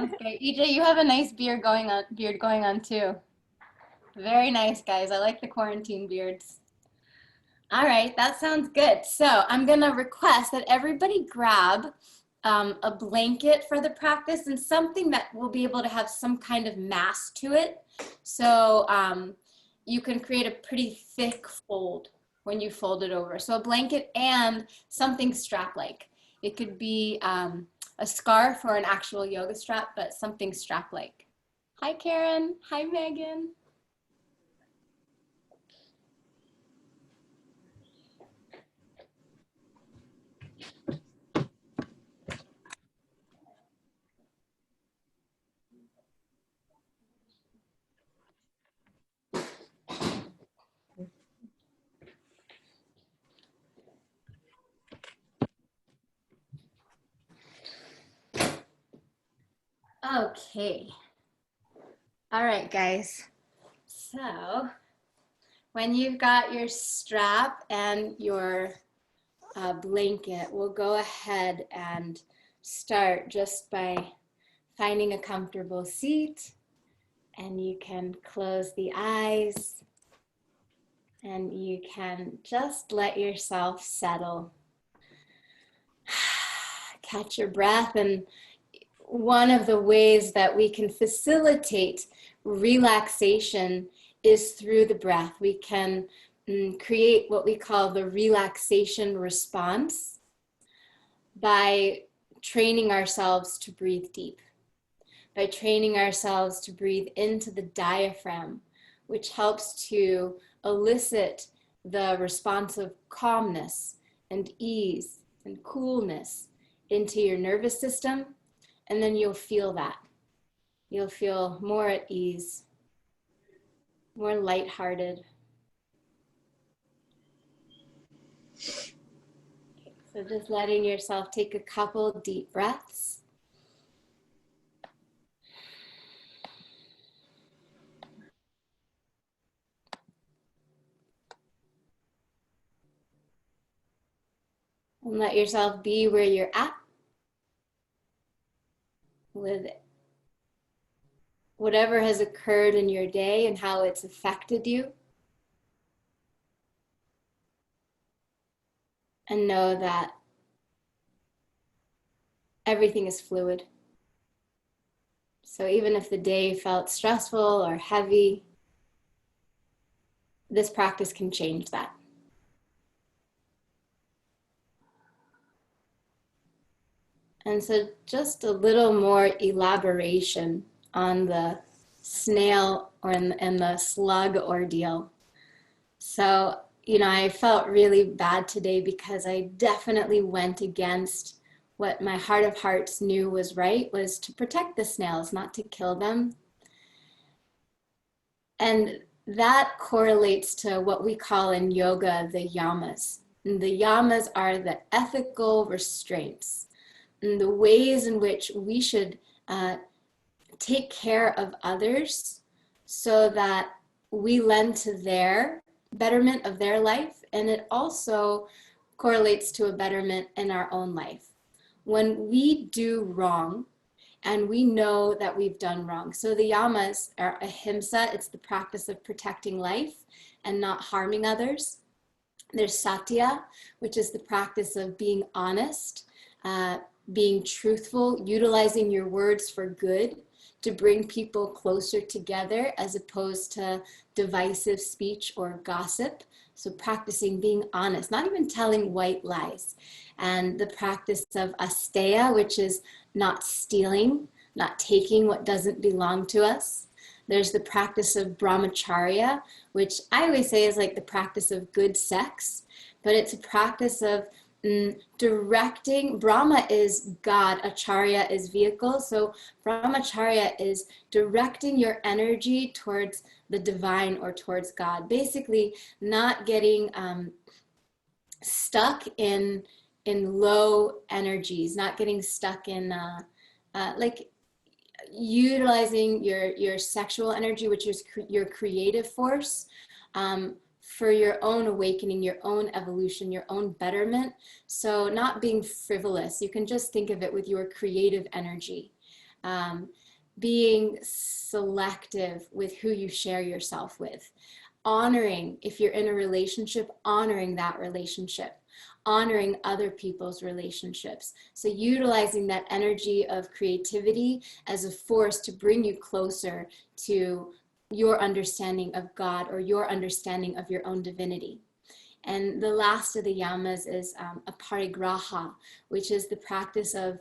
Okay, EJ, you have a nice beard going on too. Very nice, guys. I like the quarantine beards. All right, that sounds good. So I'm gonna request that everybody grab a blanket for the practice and something that will be able to have some kind of mass to it. So you can create a pretty thick fold when you fold it over. So a blanket and something strap-like. It could be a scarf or an actual yoga strap, but something strap-like. Hi, Karen. Hi, Megan. Okay. All right, guys. So when you've got your strap and your blanket, we'll go ahead and start just by finding a comfortable seat, and you can close the eyes and you can just let yourself settle. Catch your breath. And one of the ways that we can facilitate relaxation is through the breath. We can create what we call the relaxation response by training ourselves to breathe deep, by training ourselves to breathe into the diaphragm, which helps to elicit the response of calmness and ease and coolness into your nervous system. And then you'll feel that. You'll feel more at ease, more lighthearted. So just letting yourself take a couple deep breaths. And let yourself be where you're at with whatever has occurred in your day and how it's affected you. And know that everything is fluid. So even if the day felt stressful or heavy, this practice can change that. And so just a little more elaboration on the snail and the slug ordeal. So, I felt really bad today because I definitely went against what my heart of hearts knew was right, was to protect the snails, not to kill them. And that correlates to what we call in yoga the yamas. And the yamas are the ethical restraints, and the ways in which we should take care of others so that we lend to their betterment of their life, and it also correlates to a betterment in our own life. When we do wrong, and we know that we've done wrong. So the yamas are ahimsa, it's the practice of protecting life and not harming others. There's satya, which is the practice of being honest, being truthful, utilizing your words for good to bring people closer together as opposed to divisive speech or gossip. So practicing being honest, not even telling white lies. And the practice of asteya, which is not stealing, not taking what doesn't belong to us. There's the practice of brahmacharya, which I always say is like the practice of good sex, but it's a practice of directing. Brahma is God, acharya is vehicle. So brahmacharya is directing your energy towards the divine or towards God. Basically, not getting stuck in low energies, not getting stuck in like utilizing your sexual energy, which is your creative force, for your own awakening, your own evolution, your own betterment. So not being frivolous. You can just think of it with your creative energy. Being selective with who you share yourself with, honoring, if you're in a relationship, honoring that relationship, honoring other people's relationships. So utilizing that energy of creativity as a force to bring you closer to your understanding of God or your understanding of your own divinity. And the last of the yamas is aparigraha, which is the practice of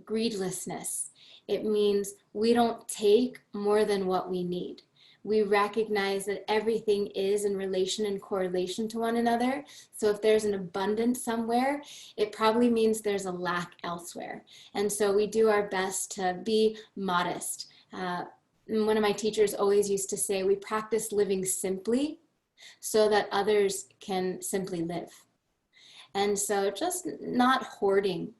greedlessness. It means we don't take more than what we need. We recognize that everything is in relation and correlation to one another. So if there's an abundance somewhere, it probably means there's a lack elsewhere. And so we do our best to be modest. One of my teachers always used to say, we practice living simply so that others can simply live. And so just not hoarding.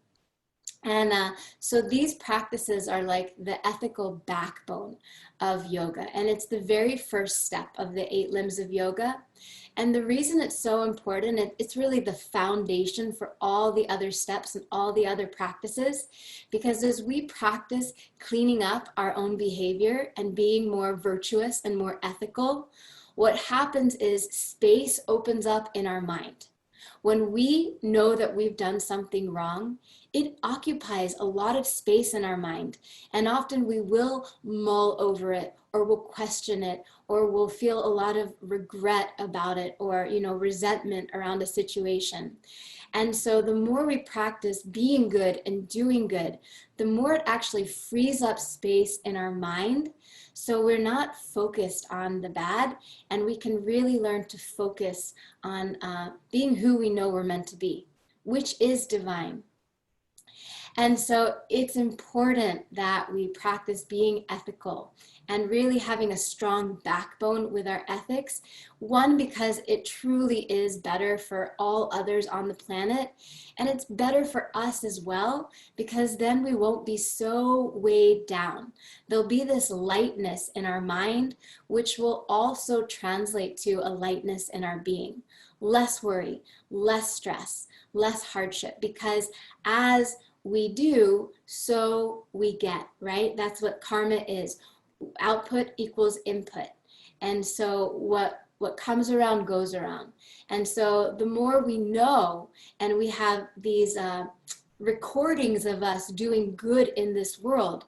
And so these practices are like the ethical backbone of yoga. And it's the very first step of the 8 limbs of yoga. And the reason it's so important, it's really the foundation for all the other steps and all the other practices, because as we practice cleaning up our own behavior and being more virtuous and more ethical, what happens is space opens up in our mind. When we know that we've done something wrong, it occupies a lot of space in our mind. And often we will mull over it, or we'll question it, or we'll feel a lot of regret about it, or, resentment around a situation. And so the more we practice being good and doing good, the more it actually frees up space in our mind. So we're not focused on the bad, and we can really learn to focus on being who we know we're meant to be, which is divine. And so it's important that we practice being ethical and really having a strong backbone with our ethics. One, because it truly is better for all others on the planet. And it's better for us as well, because then we won't be so weighed down. There'll be this lightness in our mind, which will also translate to a lightness in our being. Less worry, less stress, less hardship, because as we do, so we get, right? That's what karma is. Output equals input. And so what comes around goes around. And so the more we know, and we have these recordings of us doing good in this world,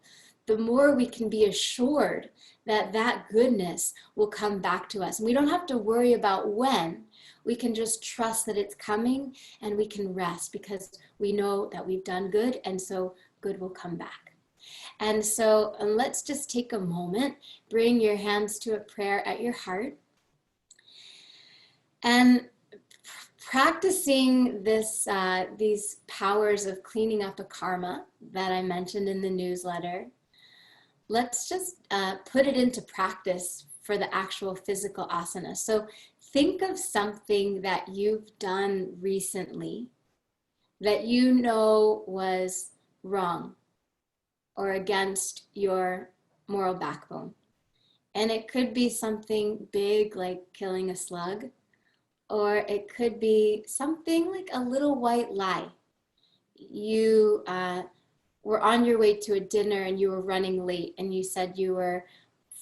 the more we can be assured that that goodness will come back to us. And we don't have to worry about when. We can just trust that it's coming, and we can rest because we know that we've done good, and so good will come back. And so let's just take a moment, bring your hands to a prayer at your heart, and practicing these powers of cleaning up a karma that I mentioned in the newsletter. Let's just put it into practice for the actual physical asana. So think of something that you've done recently that you know was wrong or against your moral backbone. And it could be something big like killing a slug, or it could be something like a little white lie. You were on your way to a dinner and you were running late, and you said you were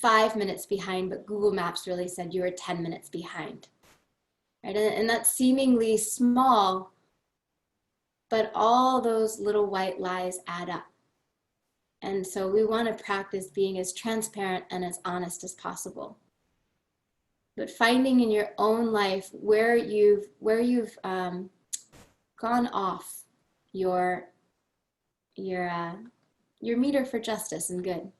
5 minutes behind, but Google Maps really said you were 10 minutes behind. Right? And that's seemingly small, but all those little white lies add up. And so we want to practice being as transparent and as honest as possible. But finding in your own life where you've gone off your meter for justice and good.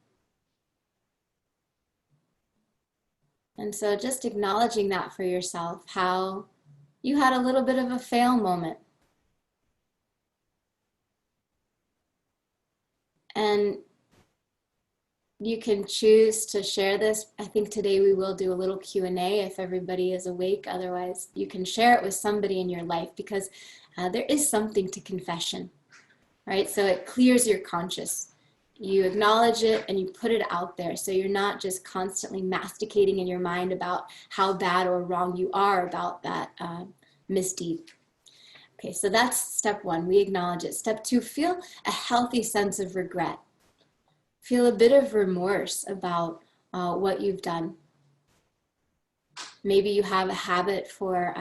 And so just acknowledging that for yourself, how you had a little bit of a fail moment. And you can choose to share this. I think today we will do a little Q&A if everybody is awake. Otherwise, you can share it with somebody in your life, because there is something to confession, right? So it clears your conscience. You acknowledge it and you put it out there. So you're not just constantly masticating in your mind about how bad or wrong you are about that misdeed. Okay, so that's step one. We acknowledge it. Step two, feel a healthy sense of regret. feel a bit of remorse about what you've done. Maybe you have a habit for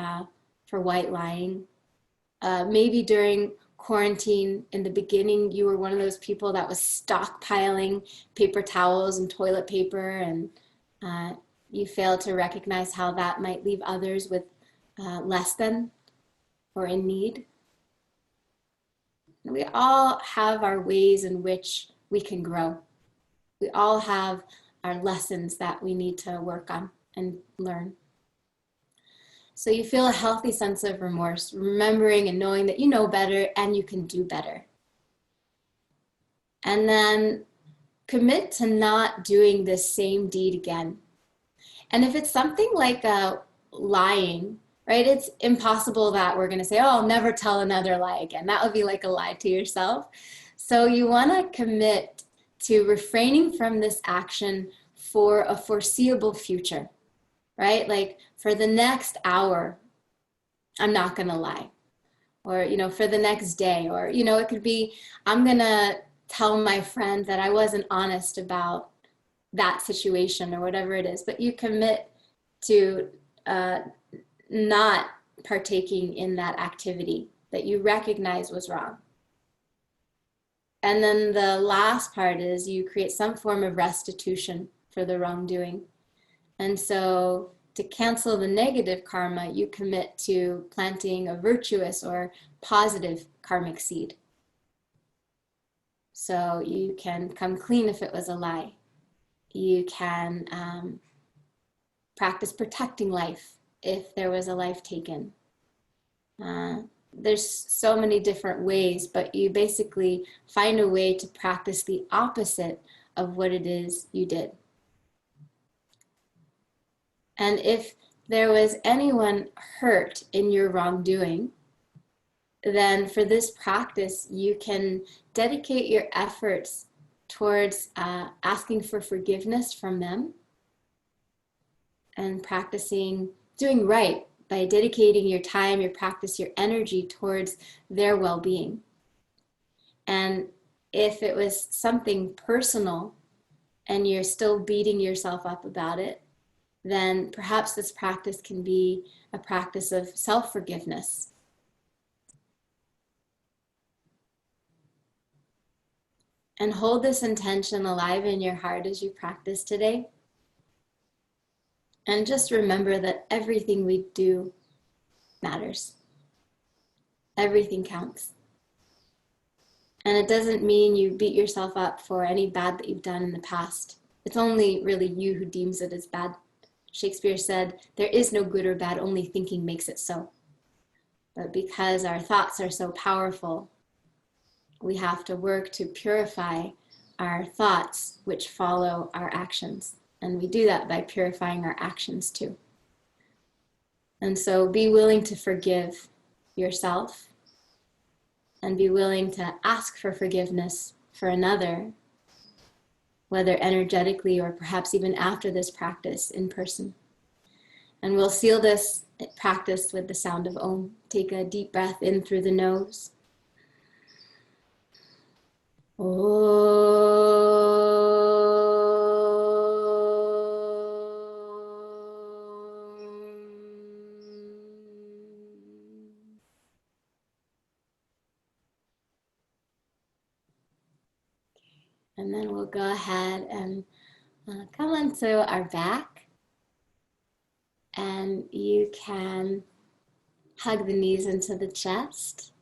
white lying. Maybe during quarantine in the beginning, you were one of those people that was stockpiling paper towels and toilet paper, and you failed to recognize how that might leave others with less than or in need. We all have our ways in which we can grow. We all have our lessons that we need to work on and learn. So you feel a healthy sense of remorse, remembering and knowing that you know better and you can do better. And then commit to not doing this same deed again. And if it's something like lying, right, it's impossible that we're going to say, oh, I'll never tell another lie again. That would be like a lie to yourself. So you want to commit to refraining from this action for a foreseeable future, right? Like for the next hour, I'm not going to lie. Or, you know, for the next day, or, you know, it could be, I'm going to tell my friend that I wasn't honest about that situation or whatever it is, but you commit to not partaking in that activity that you recognize was wrong. And then the last part is you create some form of restitution for the wrongdoing. And so to cancel the negative karma, you commit to planting a virtuous or positive karmic seed. So you can come clean if it was a lie. You can practice protecting life if there was a life taken. There's so many different ways, but you basically find a way to practice the opposite of what it is you did. And if there was anyone hurt in your wrongdoing, then for this practice, you can dedicate your efforts towards asking for forgiveness from them and practicing doing right by dedicating your time, your practice, your energy towards their well-being. And if it was something personal and you're still beating yourself up about it, then perhaps this practice can be a practice of self-forgiveness. And hold this intention alive in your heart as you practice today. And just remember that everything we do matters. Everything counts. And it doesn't mean you beat yourself up for any bad that you've done in the past. It's only really you who deems it as bad. Shakespeare said, there is no good or bad, only thinking makes it so. But because our thoughts are so powerful, we have to work to purify our thoughts, which follow our actions. And we do that by purifying our actions too. And so be willing to forgive yourself and be willing to ask for forgiveness for another, whether energetically or perhaps even after this practice in person. And we'll seal this practice with the sound of Om. Take a deep breath in through the nose. And then we'll go ahead and come onto our back. And you can hug the knees into the chest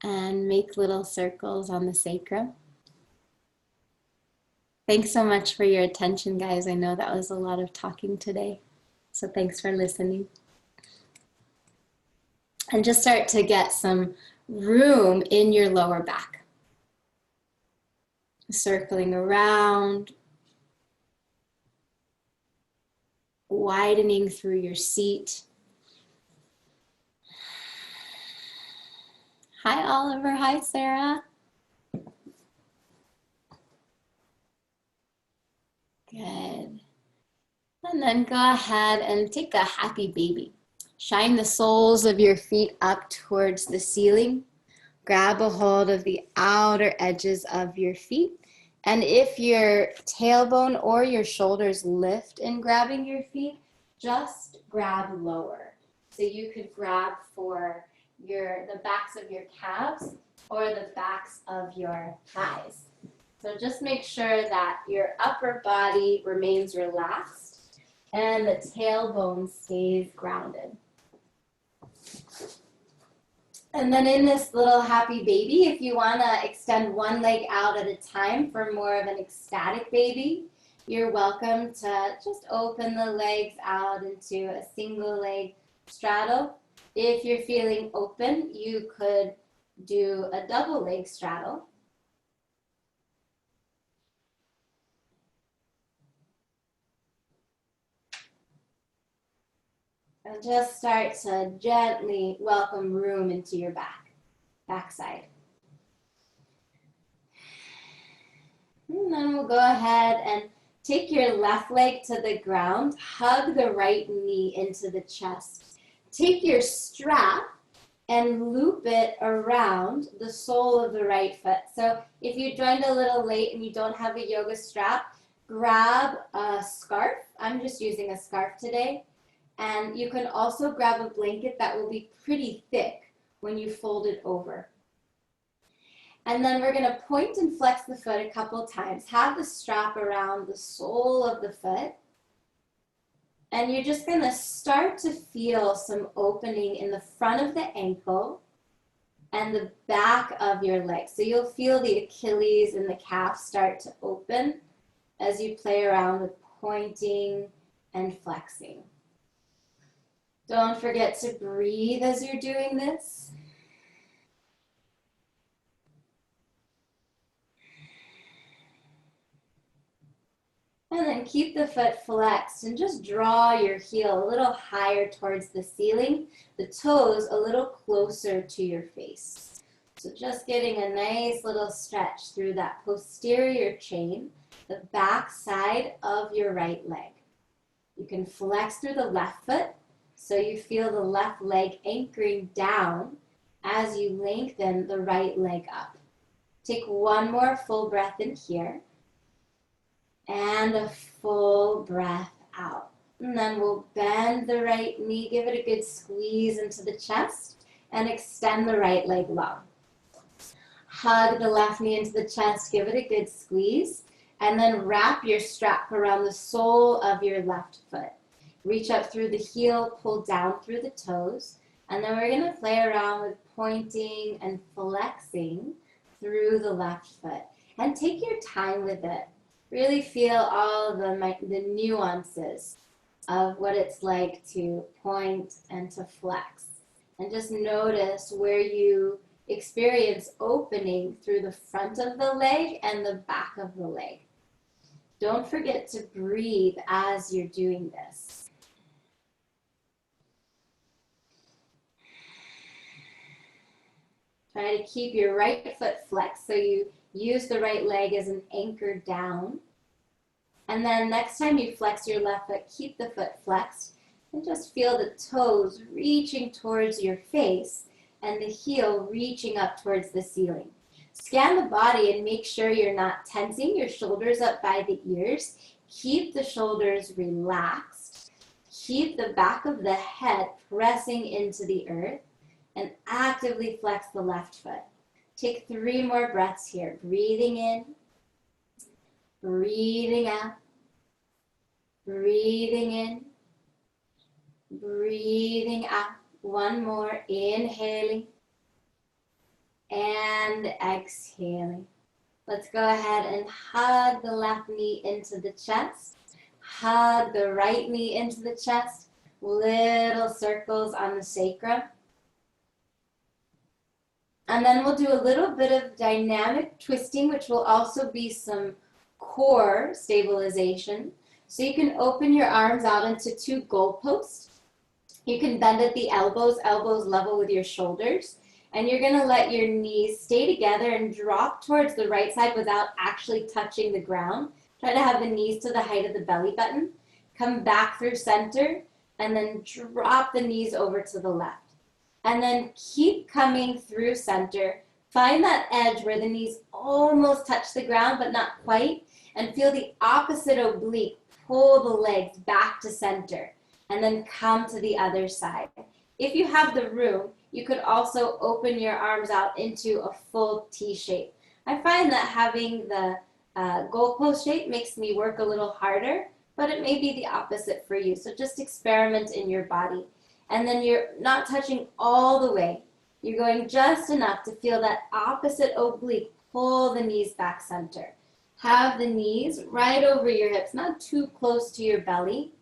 and make little circles on the sacrum. Thanks so much for your attention, guys. I know that was a lot of talking today. So thanks for listening. And just start to get some room in your lower back. Circling around, widening through your seat. Hi, Oliver. Hi, Sarah. Good. And then go ahead and take a happy baby. Shine the soles of your feet up towards the ceiling. Grab a hold of the outer edges of your feet And if your tailbone or your shoulders lift in grabbing your feet, just grab lower. So you could grab for the backs of your calves or the backs of your thighs. So just make sure that your upper body remains relaxed and the tailbone stays grounded. And then in this little happy baby, if you want to extend one leg out at a time for more of an ecstatic baby, you're welcome to just open the legs out into a single leg straddle. If you're feeling open, you could do a double leg straddle. And just start to gently welcome room into your backside. And then we'll go ahead and take your left leg to the ground, hug the right knee into the chest. Take your strap and loop it around the sole of the right foot. So if you joined a little late and you don't have a yoga strap, grab a scarf. I'm just using a scarf today. And you can also grab a blanket that will be pretty thick when you fold it over. And then we're going to point and flex the foot a couple times. Have the strap around the sole of the foot. And you're just going to start to feel some opening in the front of the ankle and the back of your leg. So you'll feel the Achilles and the calf start to open as you play around with pointing and flexing. Don't forget to breathe as you're doing this. And then keep the foot flexed and just draw your heel a little higher towards the ceiling, the toes a little closer to your face. So just getting a nice little stretch through that posterior chain, the back side of your right leg. You can flex through the left foot so you feel the left leg anchoring down as you lengthen the right leg up. Take one more full breath in here. And a full breath out. And then we'll bend the right knee, give it a good squeeze into the chest, and extend the right leg long. Hug the left knee into the chest, give it a good squeeze, and then wrap your strap around the sole of your left foot. Reach up through the heel, pull down through the toes, and then we're going to play around with pointing and flexing through the left foot. And take your time with it. Really feel all the nuances of what it's like to point and to flex. And just notice where you experience opening through the front of the leg and the back of the leg. Don't forget to breathe as you're doing this. Try to keep your right foot flexed so you use the right leg as an anchor down. And then next time you flex your left foot, keep the foot flexed and just feel the toes reaching towards your face and the heel reaching up towards the ceiling. Scan the body and make sure you're not tensing your shoulders up by the ears. Keep the shoulders relaxed. Keep the back of the head pressing into the earth and actively flex the left foot. Take 3 more breaths here. Breathing in, breathing out, breathing in, breathing out. One more, inhaling and exhaling. Let's go ahead and hug the left knee into the chest. Hug the right knee into the chest. Little circles on the sacrum. And then we'll do a little bit of dynamic twisting, which will also be some core stabilization. So you can open your arms out into 2 goalposts. You can bend at the elbows level with your shoulders. And you're going to let your knees stay together and drop towards the right side without actually touching the ground. Try to have the knees to the height of the belly button. Come back through center and then drop the knees over to the left. And then keep coming through center, Find that edge where the knees almost touch the ground, but not quite, and feel the opposite oblique pull the legs back to center, and then come to the other side. If you have the room, you could also open your arms out into a full T shape. I find that having the goalpost shape makes me work a little harder, but it may be the opposite for you. So just experiment in your body. And then you're not touching all the way. You're going just enough to feel that opposite oblique pull the knees back center. Have the knees right over your hips, not too close to your belly.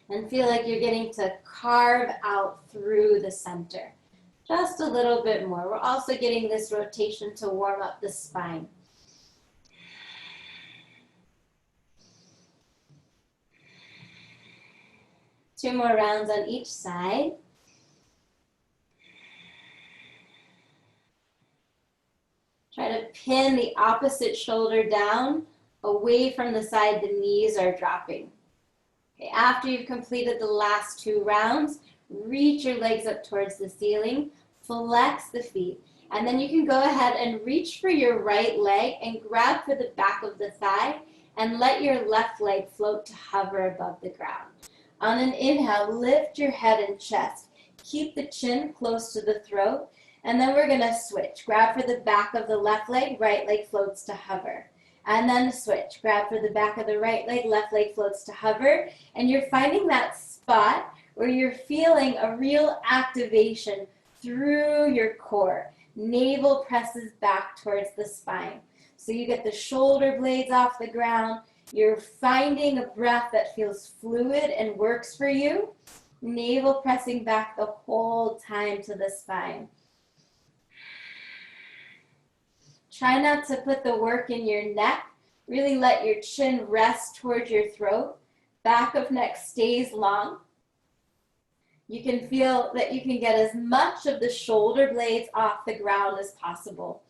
And feel like you're getting to carve out through the center. Just a little bit more. We're also getting this rotation to warm up the spine. Two more rounds on each side. Try to pin the opposite shoulder down, away from the side the knees are dropping. Okay, after you've completed the last two rounds, reach your legs up towards the ceiling, flex the feet, and then you can go ahead and reach for your right leg and grab for the back of the thigh and let your left leg float to hover above the ground. On an inhale, lift your head and chest. Keep the chin close to the throat, and then we're gonna switch. Grab for the back of the left leg, right leg floats to hover. And then switch. Grab for the back of the right leg, left leg floats to hover. And you're finding that spot where you're feeling a real activation through your core. Navel presses back towards the spine. So you get the shoulder blades off the ground. You're finding a breath that feels fluid and works for you. Navel pressing back the whole time to the spine. Try not to put the work in your neck. Really let your chin rest towards your throat. Back of neck stays long. You can feel that you can get as much of the shoulder blades off the ground as possible.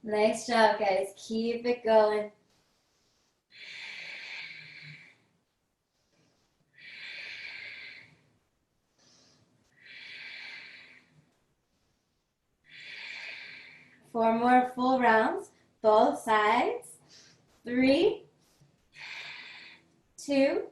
Nice job, guys. Keep it going. Four more full rounds, both sides. 3, 2,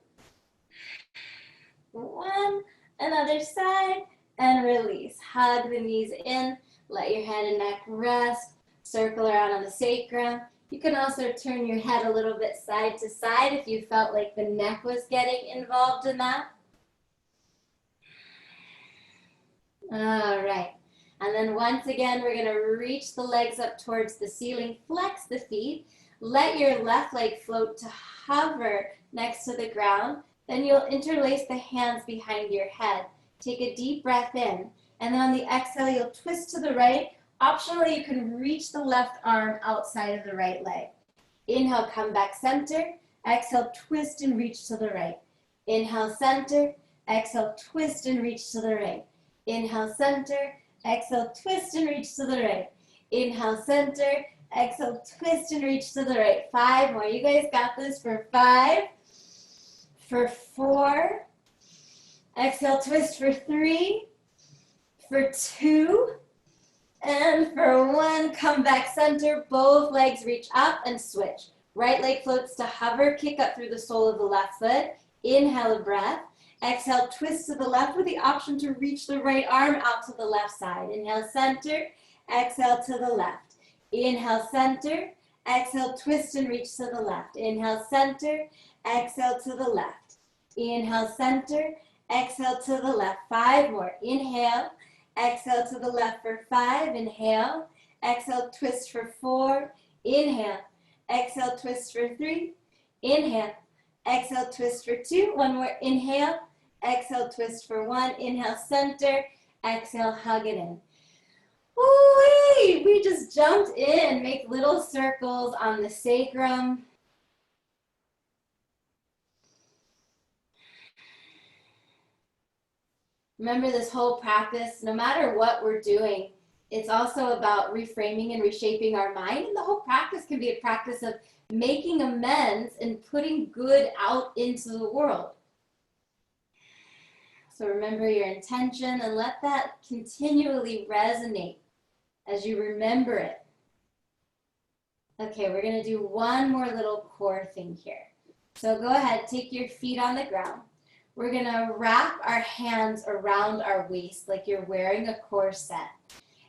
1. Another side, and release. Hug the knees in. Let your head and neck rest. Circle around on the sacrum. You can also turn your head a little bit side to side if you felt like the neck was getting involved in that. All right. And then once again, we're going to reach the legs up towards the ceiling, flex the feet, let your left leg float to hover next to the ground. Then you'll interlace the hands behind your head. Take a deep breath in, and then on the exhale, you'll twist to the right. Optionally, you can reach the left arm outside of the right leg. Inhale, come back center. Exhale, twist and reach to the right. Inhale, center. Exhale, twist and reach to the right. Inhale, center. Exhale, twist and reach to the right. Inhale, center. Exhale, twist and reach to the right. 5 more. You guys got this for 5. For 4. Exhale, twist for 3. For 2. And for 1, come back center. Both legs reach up and switch. Right leg floats to hover. Kick up through the sole of the left foot. Inhale a breath. Exhale, twist to the left with the option to reach the right arm out to the left side. Inhale, center. Exhale to the left. Inhale, center. Exhale, twist and reach to the left. Inhale, center. Exhale to the left. Inhale, center. Exhale to the left. 5 more. Inhale. Exhale to the left for 5. Inhale. Exhale, twist for 4. Inhale. Exhale, twist for 3. Inhale. Exhale, twist for 2. 1 more. Inhale. Exhale, twist for 1. Inhale, center. Exhale, hug it in. Ooh, we just jumped in. Make little circles on the sacrum. Remember, this whole practice, no matter what we're doing, it's also about reframing and reshaping our mind. And the whole practice can be a practice of making amends and putting good out into the world. So remember your intention and let that continually resonate as you remember it. Okay, we're gonna do one more little core thing here. So go ahead, take your feet on the ground. We're gonna wrap our hands around our waist like you're wearing a corset.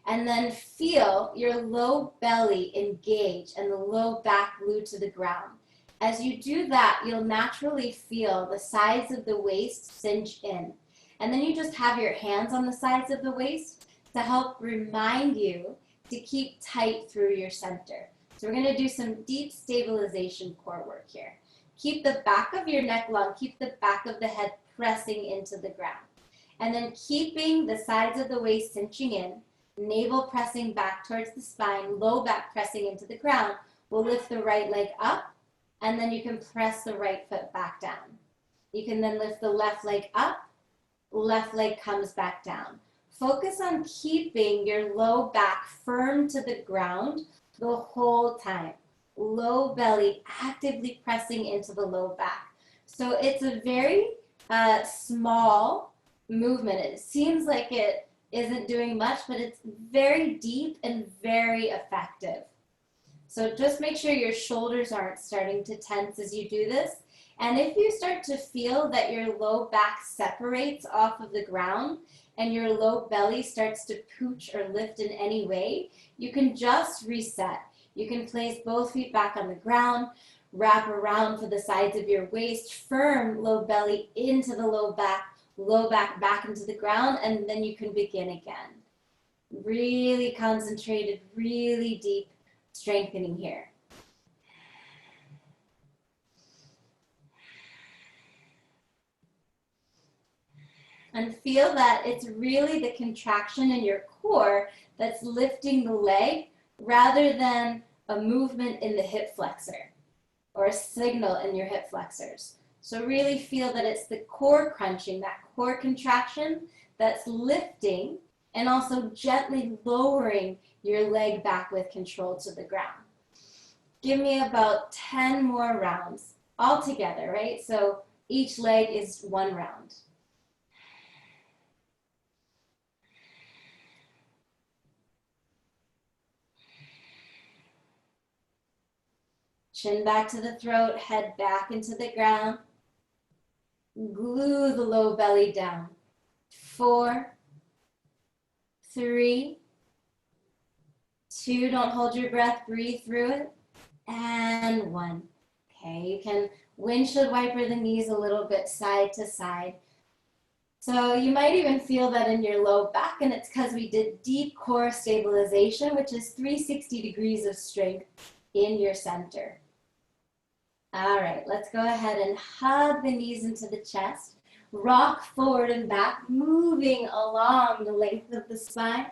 And then feel your low belly engage and the low back glued to the ground. As you do that, you'll naturally feel the sides of the waist cinch in. And then you just have your hands on the sides of the waist to help remind you to keep tight through your center. So we're going to do some deep stabilization core work here. Keep the back of your neck long, keep the back of the head pressing into the ground. And then keeping the sides of the waist cinching in, navel pressing back towards the spine, low back pressing into the ground. We'll lift the right leg up, and then you can press the right foot back down. You can then lift the left leg up, left leg comes back down. Focus on keeping your low back firm to the ground the whole time. Low belly actively pressing into the low back. So it's a very small movement. It seems like it isn't doing much, but it's very deep and very effective. So just make sure your shoulders aren't starting to tense as you do this. And if you start to feel that your low back separates off of the ground and your low belly starts to pooch or lift in any way, you can just reset. You can place both feet back on the ground, wrap around for the sides of your waist, firm low belly into the low back back into the ground, and then you can begin again. Really concentrated, really deep strengthening here. And feel that it's really the contraction in your core that's lifting the leg rather than a movement in the hip flexor or a signal in your hip flexors. So really feel that it's the core crunching, that core contraction that's lifting and also gently lowering your leg back with control to the ground. Give me about 10 more rounds all together, right? So each leg is one round. Chin back to the throat, head back into the ground. Glue the low belly down. 4, 3, 2, don't hold your breath, breathe through it, and 1. Okay, you can windshield wiper the knees a little bit side to side. So you might even feel that in your low back, and it's because we did deep core stabilization, which is 360 degrees of strength in your center. All right, let's go ahead and hug the knees into the chest. Rock forward and back, moving along the length of the spine.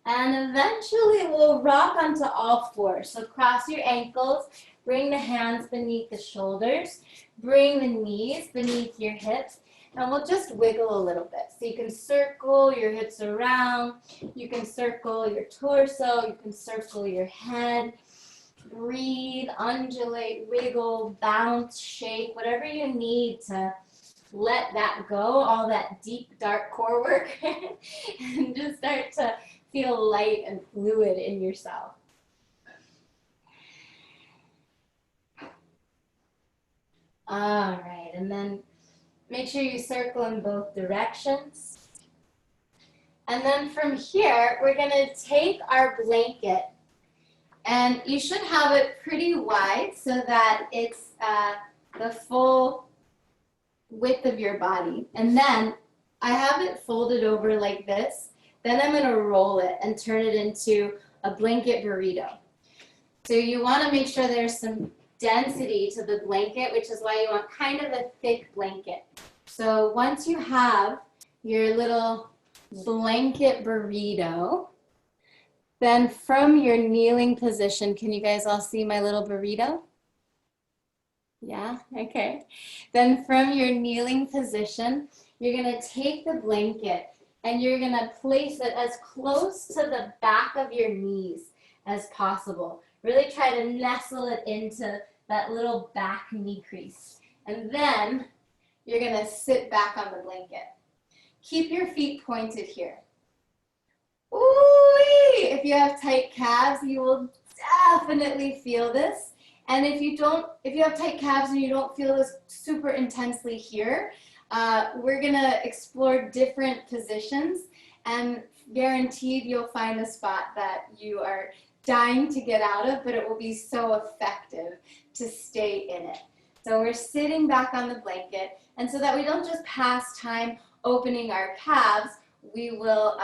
And eventually we'll rock onto all fours. So cross your ankles, bring the hands beneath the shoulders, bring the knees beneath your hips, and we'll just wiggle a little bit. So you can circle your hips around, you can circle your torso, you can circle your head. Breathe, undulate, wiggle, bounce, shake, whatever you need to let that go, all that deep, dark core work, and just start to feel light and fluid in yourself. All right, and then make sure you circle in both directions. And then from here, we're gonna take our blanket, and you should have it pretty wide so that it's the full width of your body. And then I have it folded over like this. Then I'm gonna roll it and turn it into a blanket burrito. So you wanna make sure there's some density to the blanket, which is why you want kind of a thick blanket. So once you have your little blanket burrito, then from your kneeling position, can you guys all see my little burrito? Yeah, okay. Then from your kneeling position, you're gonna take the blanket and you're gonna place it as close to the back of your knees as possible. Really try to nestle it into that little back knee crease. And then you're gonna sit back on the blanket. Keep your feet pointed here. Ooh-wee! If you have tight calves, you will definitely feel this. And if you have tight calves and you don't feel this super intensely here, we're gonna explore different positions, and guaranteed you'll find a spot that you are dying to get out of, but it will be so effective to stay in it. So we're sitting back on the blanket, and so that we don't just pass time opening our calves, we will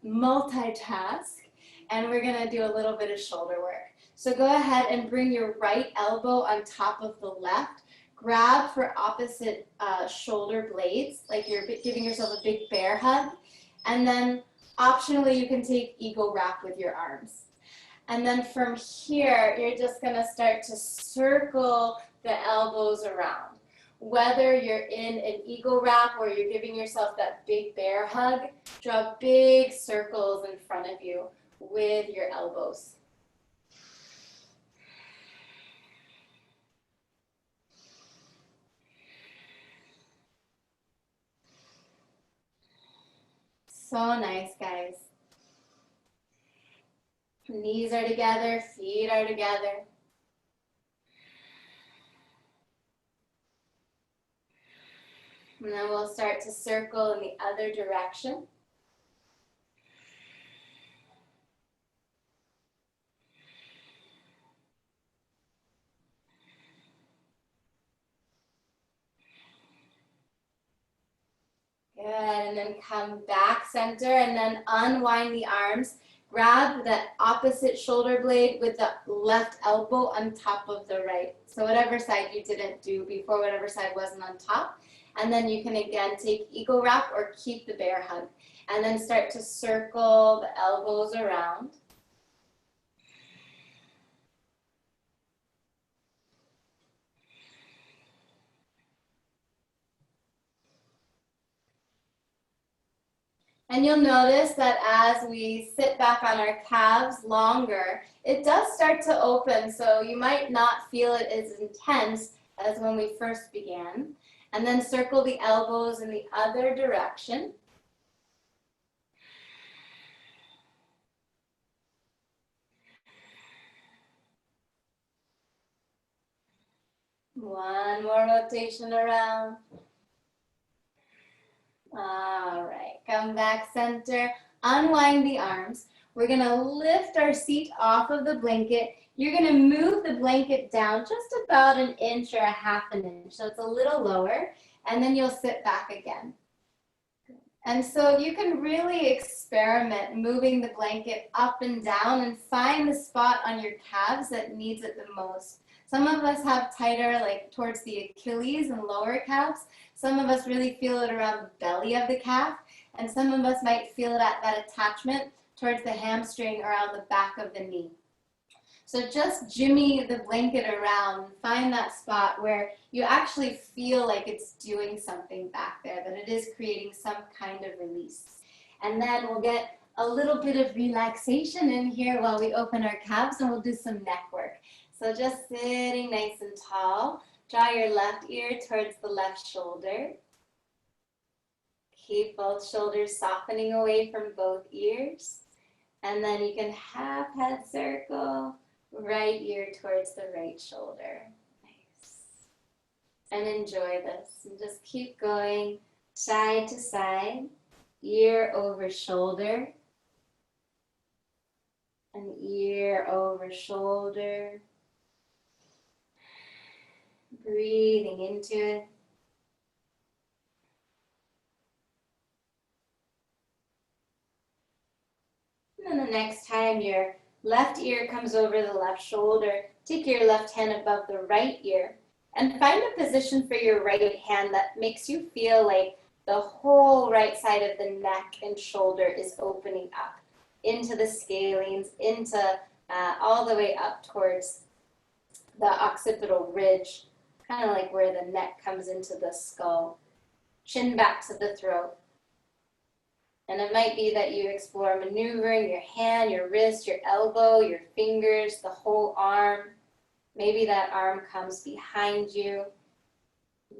multitask, and we're gonna do a little bit of shoulder work. So go ahead and bring your right elbow on top of the left. Grab for opposite shoulder blades, like you're giving yourself a big bear hug. And then optionally, you can take eagle wrap with your arms. And then from here, you're just gonna start to circle the elbows around. Whether you're in an eagle wrap or you're giving yourself that big bear hug, draw big circles in front of you with your elbows. So nice, guys. Knees are together, feet are together. And then we'll start to circle in the other direction. Good, and then come back center and then unwind the arms. Grab the opposite shoulder blade with the left elbow on top of the right. So whatever side you didn't do before, whatever side wasn't on top. And then you can again take eagle wrap or keep the bear hug. And then start to circle the elbows around. And you'll notice that as we sit back on our calves longer, it does start to open, so you might not feel it as intense as when we first began. And then circle the elbows in the other direction. One more rotation around. All right, come back center, unwind the arms. We're gonna lift our seat off of the blanket. You're gonna move the blanket down just about an inch or a half an inch, so it's a little lower, and then you'll sit back again. And so you can really experiment moving the blanket up and down and find the spot on your calves that needs it the most. Some of us have tighter, like towards the Achilles and lower calves. Some of us really feel it around the belly of the calf. And some of us might feel it at that attachment towards the hamstring around the back of the knee. So just jimmy the blanket around, find that spot where you actually feel like it's doing something back there, that it is creating some kind of release. And then we'll get a little bit of relaxation in here while we open our calves, and we'll do some neck work. So just sitting nice and tall, draw your left ear towards the left shoulder. Keep both shoulders softening away from both ears. And then you can half head circle, right ear towards the right shoulder. Nice. And enjoy this. And just keep going side to side, ear over shoulder, and ear over shoulder. Breathing into it. And then the next time your left ear comes over the left shoulder, take your left hand above the right ear and find a position for your right hand that makes you feel like the whole right side of the neck and shoulder is opening up into the scalenes, into all the way up towards the occipital ridge, kind of like where the neck comes into the skull. Chin back to the throat. And it might be that you explore maneuvering your hand, your wrist, your elbow, your fingers, the whole arm. Maybe that arm comes behind you.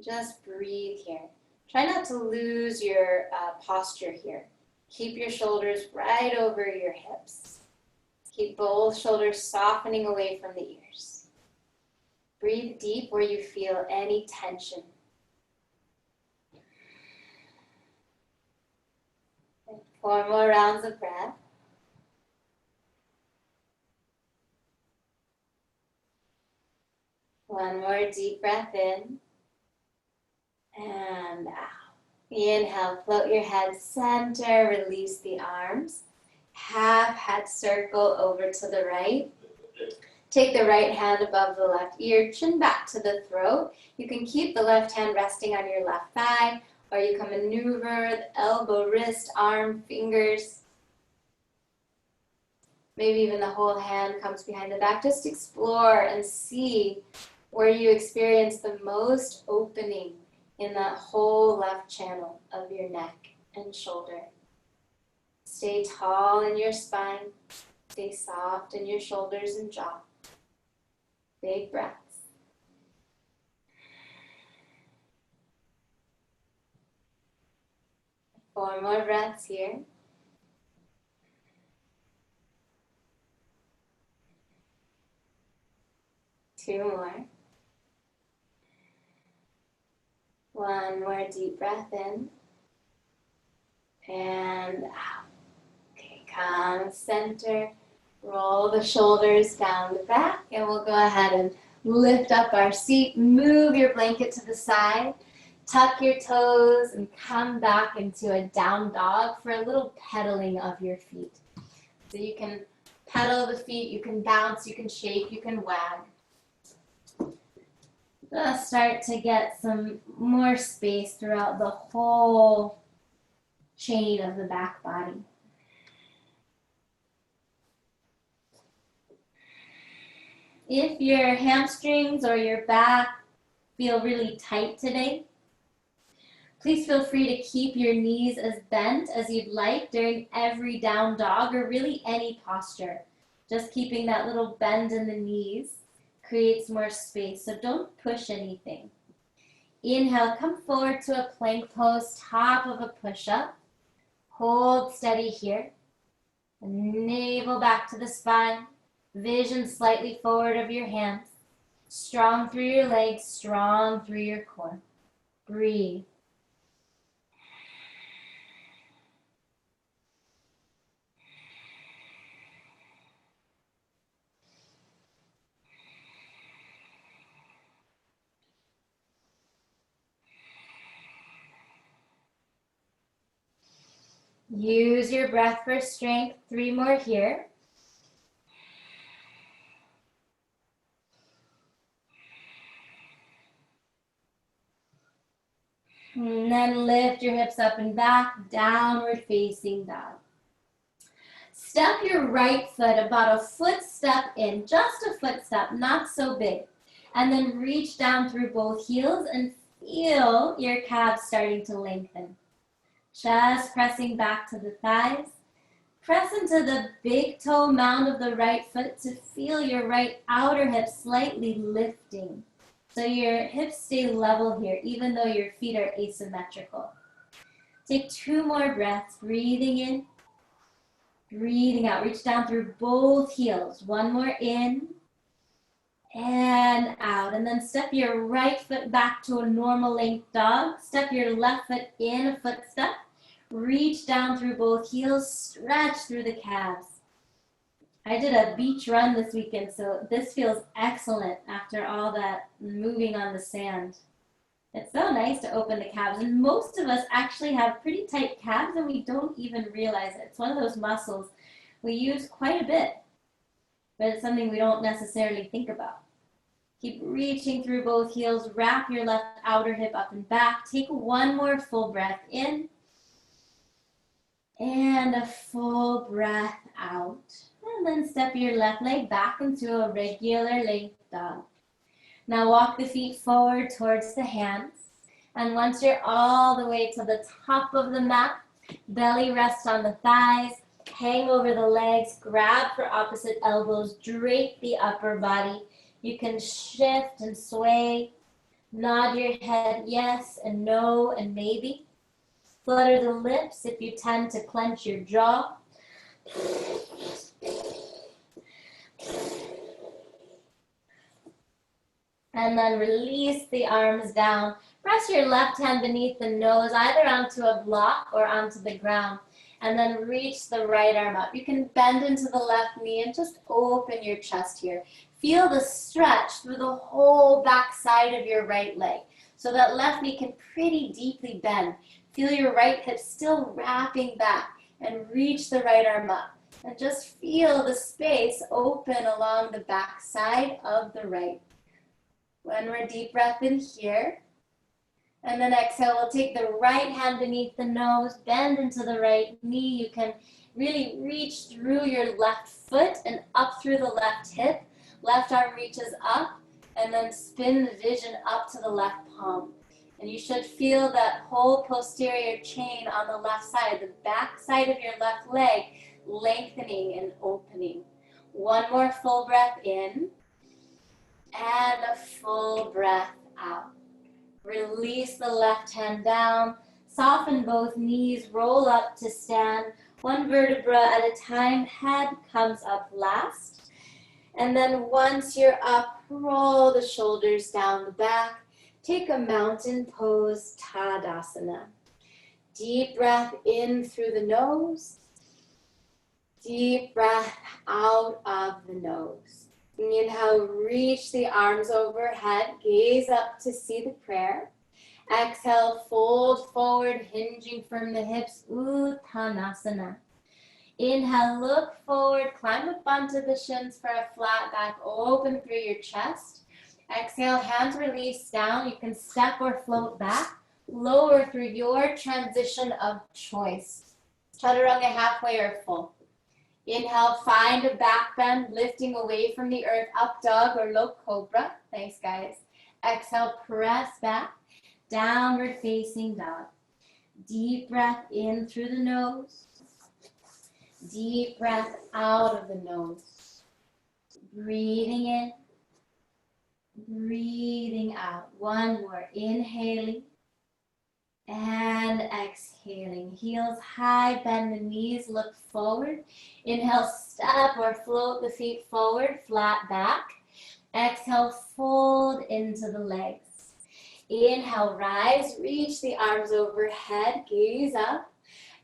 Just breathe here. Try not to lose your posture here. Keep your shoulders right over your hips. Keep both shoulders softening away from the ears. Breathe deep where you feel any tension. And 4 more rounds of breath. One more deep breath in and out. Inhale, float your head center, release the arms. Half head circle over to the right. Take the right hand above the left ear, chin back to the throat. You can keep the left hand resting on your left thigh, or you can maneuver the elbow, wrist, arm, fingers. Maybe even the whole hand comes behind the back. Just explore and see where you experience the most opening in that whole left channel of your neck and shoulder. Stay tall in your spine. Stay soft in your shoulders and jaw. Big breaths. Four more breaths here. Two more. One more deep breath in and out. Okay, come center. Roll the shoulders down the back, and we'll go ahead and lift up our seat. Move your blanket to the side. Tuck your toes and come back into a down dog for a little pedaling of your feet. So you can pedal the feet, you can bounce, you can shake, you can wag. Just start to get some more space throughout the whole chain of the back body. If your hamstrings or your back feel really tight today, please feel free to keep your knees as bent as you'd like during every down dog or really any posture. Just keeping that little bend in the knees creates more space, so don't push anything. Inhale, come forward to a plank pose, top of a push-up. Hold steady here. Navel back to the spine. Vision slightly forward of your hands. Strong through your legs, strong through your core. Breathe. Use your breath for strength. 3 more here. And then lift your hips up and back, downward facing dog. Step your right foot about a foot step in, just a foot step, not so big. And then reach down through both heels and feel your calves starting to lengthen. Just pressing back to the thighs. Press into the big toe mound of the right foot to feel your right outer hip slightly lifting. So your hips stay level here, even though your feet are asymmetrical. Take 2 more breaths, breathing in, breathing out. Reach down through both heels. 1 more in and out. And then step your right foot back to a normal length dog. Step your left foot in a foot step. Reach down through both heels, stretch through the calves. I did a beach run this weekend, so this feels excellent after all that moving on the sand. It's so nice to open the calves, and most of us actually have pretty tight calves and we don't even realize it. It's one of those muscles we use quite a bit, but it's something we don't necessarily think about. Keep reaching through both heels, wrap your left outer hip up and back. Take 1 more full breath in and a full breath out. And then step your left leg back into a regular length dog. Now walk the feet forward towards the hands. And once you're all the way to the top of the mat, Belly rests on the thighs. Hang over the legs. Grab for opposite elbows. Drape the upper body. You can shift and sway. Nod your head yes and no and maybe. Flutter the lips if you tend to clench your jaw. And then release the arms down. Press your left hand beneath the nose, either onto a block or onto the ground. And then reach the right arm up. You can bend into the left knee and just open your chest here. Feel the stretch through the whole back side of your right leg. So that left knee can pretty deeply bend. Feel your right hip still wrapping back and reach the right arm up. And just feel the space open along the back side of the right. One more deep breath in here. And then exhale, we'll take the right hand beneath the nose, bend into the right knee. You can really reach through your left foot and up through the left hip. Left arm reaches up, and then spin the vision up to the left palm. And you should feel that whole posterior chain on the left side, the back side of your left leg, lengthening and opening. One more full breath in, and a full breath out. Release the left hand down, soften both knees, roll up to stand, one vertebra at a time, head comes up last. And then once you're up, roll the shoulders down the back, take a mountain pose, Tadasana. Deep breath in through the nose, deep breath out of the nose. Inhale, reach the arms overhead, gaze up to see the prayer. Exhale, fold forward, hinging from the hips, Uttanasana. Inhale, look forward, climb up onto the shins for a flat back, open through your chest. Exhale, hands release down. You can step or float back, lower through your transition of choice. Chaturanga halfway or full. Inhale, find a back bend, lifting away from the earth, up dog or low cobra. Thanks, guys. Exhale, press back, downward facing dog. Deep breath in through the nose. Deep breath out of the nose. Breathing in, breathing out. One more, inhaling and exhaling. Heels high, bend the knees, look forward. Inhale, step or float the feet forward, flat back. Exhale, fold into the legs. Inhale, rise, reach the arms overhead, gaze up.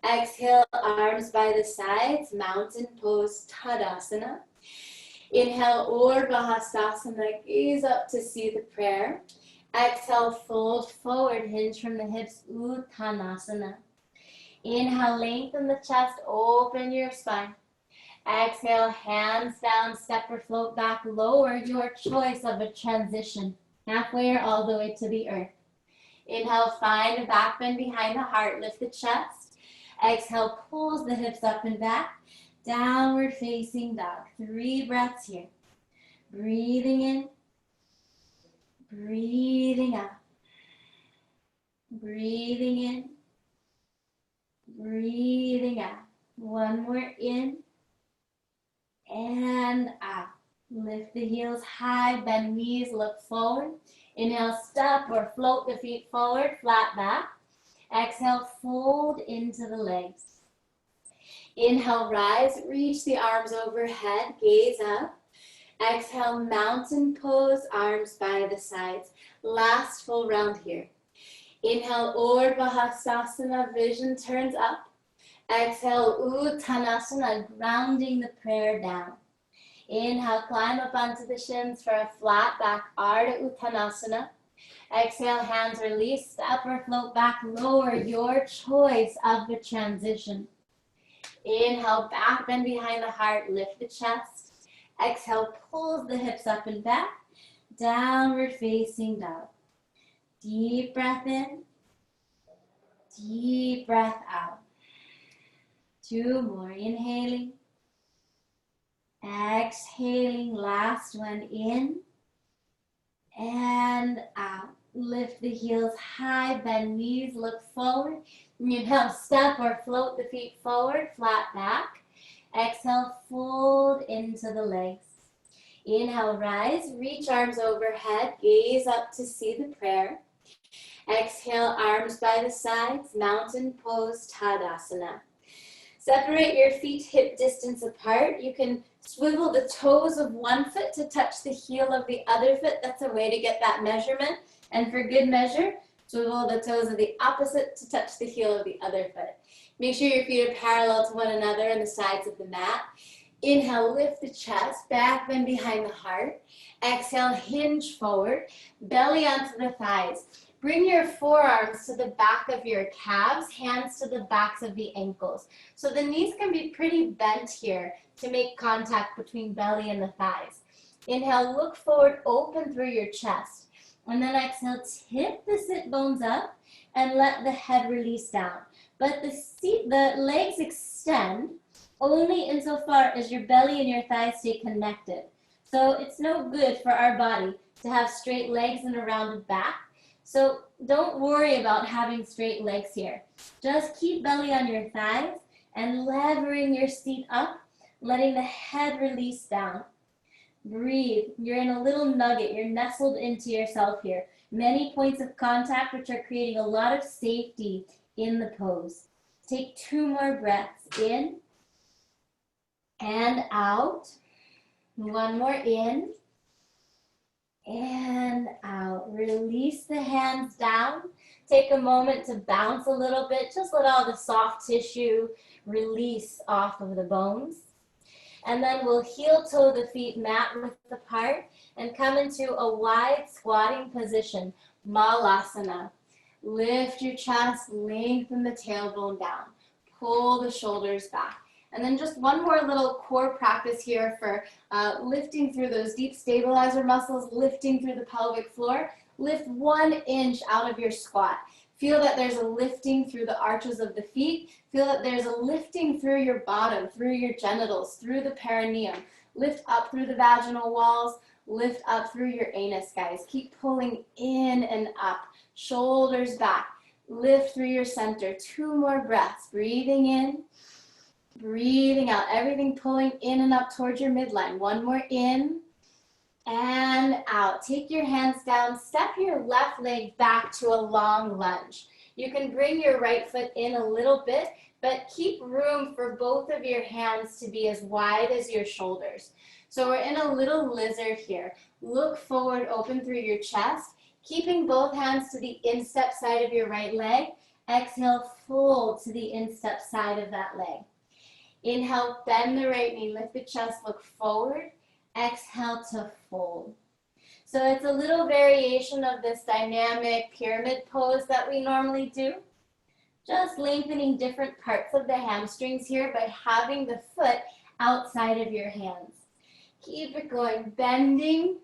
Exhale, arms by the sides, mountain pose, Tadasana. Inhale, Urdhva Hastasana, gaze up to see the prayer. Exhale, fold forward, hinge from the hips, Uttanasana. Inhale, lengthen the chest, open your spine. Exhale, hands down, step or float back, lower, your choice of a transition, halfway or all the way to the earth. Inhale, find a back bend behind the heart, lift the chest. Exhale, pulls the hips up and back, downward facing dog. 3 breaths here. Breathing in, breathing out. Breathing in, breathing out. One more in and out. Lift the heels high, bend knees, look forward. Inhale, step or float the feet forward, flat back. Exhale, fold into the legs. Inhale, rise, reach the arms overhead, gaze up. Exhale, mountain pose, arms by the sides. Last full round here. Inhale, Urdhva Hastasana, vision turns up. Exhale, Uttanasana, grounding the prayer down. Inhale, climb up onto the shins for a flat back, Ardha Uttanasana. Exhale, hands release, step or float back, lower, your choice of the transition. Inhale, back bend behind the heart, lift the chest. Exhale, pulls the hips up and back, downward facing dog. Deep breath in, deep breath out. 2 more, inhaling, exhaling, last one in and out. Lift the heels high, bend knees, look forward. Inhale, step or float the feet forward, flat back. Exhale, fold into the legs. Inhale, rise, reach arms overhead, gaze up to see the prayer. Exhale, arms by the sides, mountain pose, Tadasana. Separate your feet hip distance apart. You can swivel the toes of one foot to touch the heel of the other foot. That's a way to get that measurement. And for good measure, swivel the toes of the opposite to touch the heel of the other foot. Make sure your feet are parallel to one another on the sides of the mat. Inhale, lift the chest, back bend behind the heart. Exhale, hinge forward, belly onto the thighs. Bring your forearms to the back of your calves, hands to the backs of the ankles. So the knees can be pretty bent here to make contact between belly and the thighs. Inhale, look forward, open through your chest. And then exhale, tip the sit bones up and let the head release down. But the legs extend only insofar as your belly and your thighs stay connected. So it's no good for our body to have straight legs and a rounded back. So don't worry about having straight legs here. Just keep belly on your thighs and levering your seat up, letting the head release down. Breathe. You're in a little nugget. You're nestled into yourself here. Many points of contact which are creating a lot of safety in the pose. Take 2 more breaths in and out. 1 more in and out. Release the hands down. Take a moment to bounce a little bit. Just let all the soft tissue release off of the bones. And then we'll heel toe the feet mat width apart and come into a wide squatting position, Malasana. Lift your chest, lengthen the tailbone down. Pull the shoulders back. And then just one more little core practice here for lifting through those deep stabilizer muscles, lifting through the pelvic floor. Lift 1 inch out of your squat. Feel that there's a lifting through the arches of the feet. Feel that there's a lifting through your bottom, through your genitals, through the perineum. Lift up through the vaginal walls. Lift up through your anus, guys. Keep pulling in and up. Shoulders back. Lift through your center. 2 more breaths. Breathing in. Breathing out. Everything pulling in and up towards your midline. 1 more in. And out. Take your hands down. Step your left leg back to a long lunge. You can bring your right foot in a little bit, but keep room for both of your hands to be as wide as your shoulders. So we're in a little lizard here. Look forward, open through your chest, keeping both hands to the instep side of your right leg. Exhale, fold to the instep side of that leg. Inhale, bend the right knee, lift the chest, look forward. Exhale to fold. So it's a little variation of this dynamic pyramid pose that we normally do. Just lengthening different parts of the hamstrings here by having the foot outside of your hands. Keep it going, bending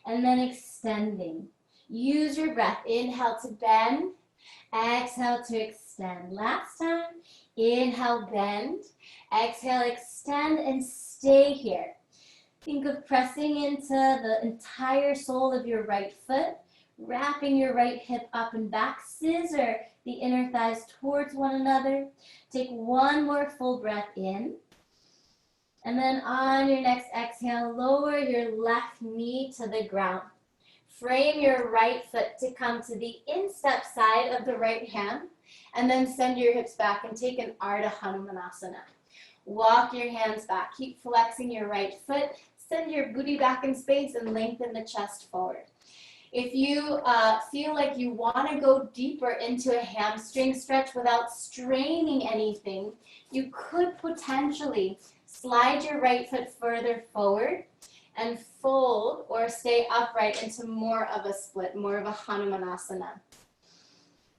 and then extending. Use your breath. Inhale to bend, exhale to extend. Last time, inhale, bend, exhale, extend, and stay here. Think of pressing into the entire sole of your right foot, wrapping your right hip up and back, scissor the inner thighs towards one another. Take 1 more full breath in. And then on your next exhale, lower your left knee to the ground. Frame your right foot to come to the instep side of the right hand, and then send your hips back and take an Ardha Hanumanasana. Walk your hands back. Keep flexing your right foot. Send your booty back in space and lengthen the chest forward. If you feel like you want to go deeper into a hamstring stretch without straining anything, you could potentially slide your right foot further forward and fold or stay upright into more of a split, more of a Hanumanasana.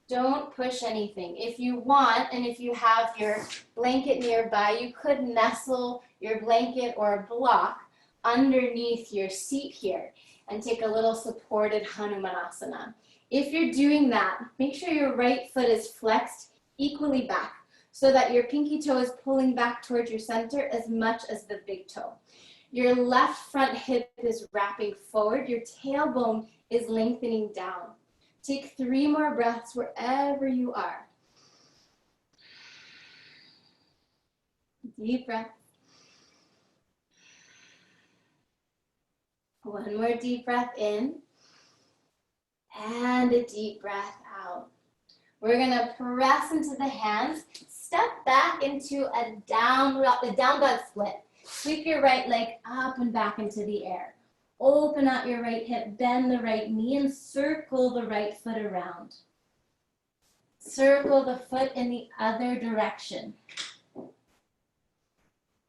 Don't push anything. If you want, and if you have your blanket nearby, you could nestle your blanket or a block underneath your seat here and take a little supported Hanumanasana. If you're doing that, make sure your right foot is flexed equally back so that your pinky toe is pulling back towards your center as much as the big toe. Your left front hip is wrapping forward. Your tailbone is lengthening down. Take 3 more breaths wherever you are. Deep breath. One more deep breath in. And a deep breath out. We're gonna press into the hands. Step back into a down dog split. Sweep your right leg up and back into the air. Open out your right hip, bend the right knee, and circle the right foot around. Circle the foot in the other direction.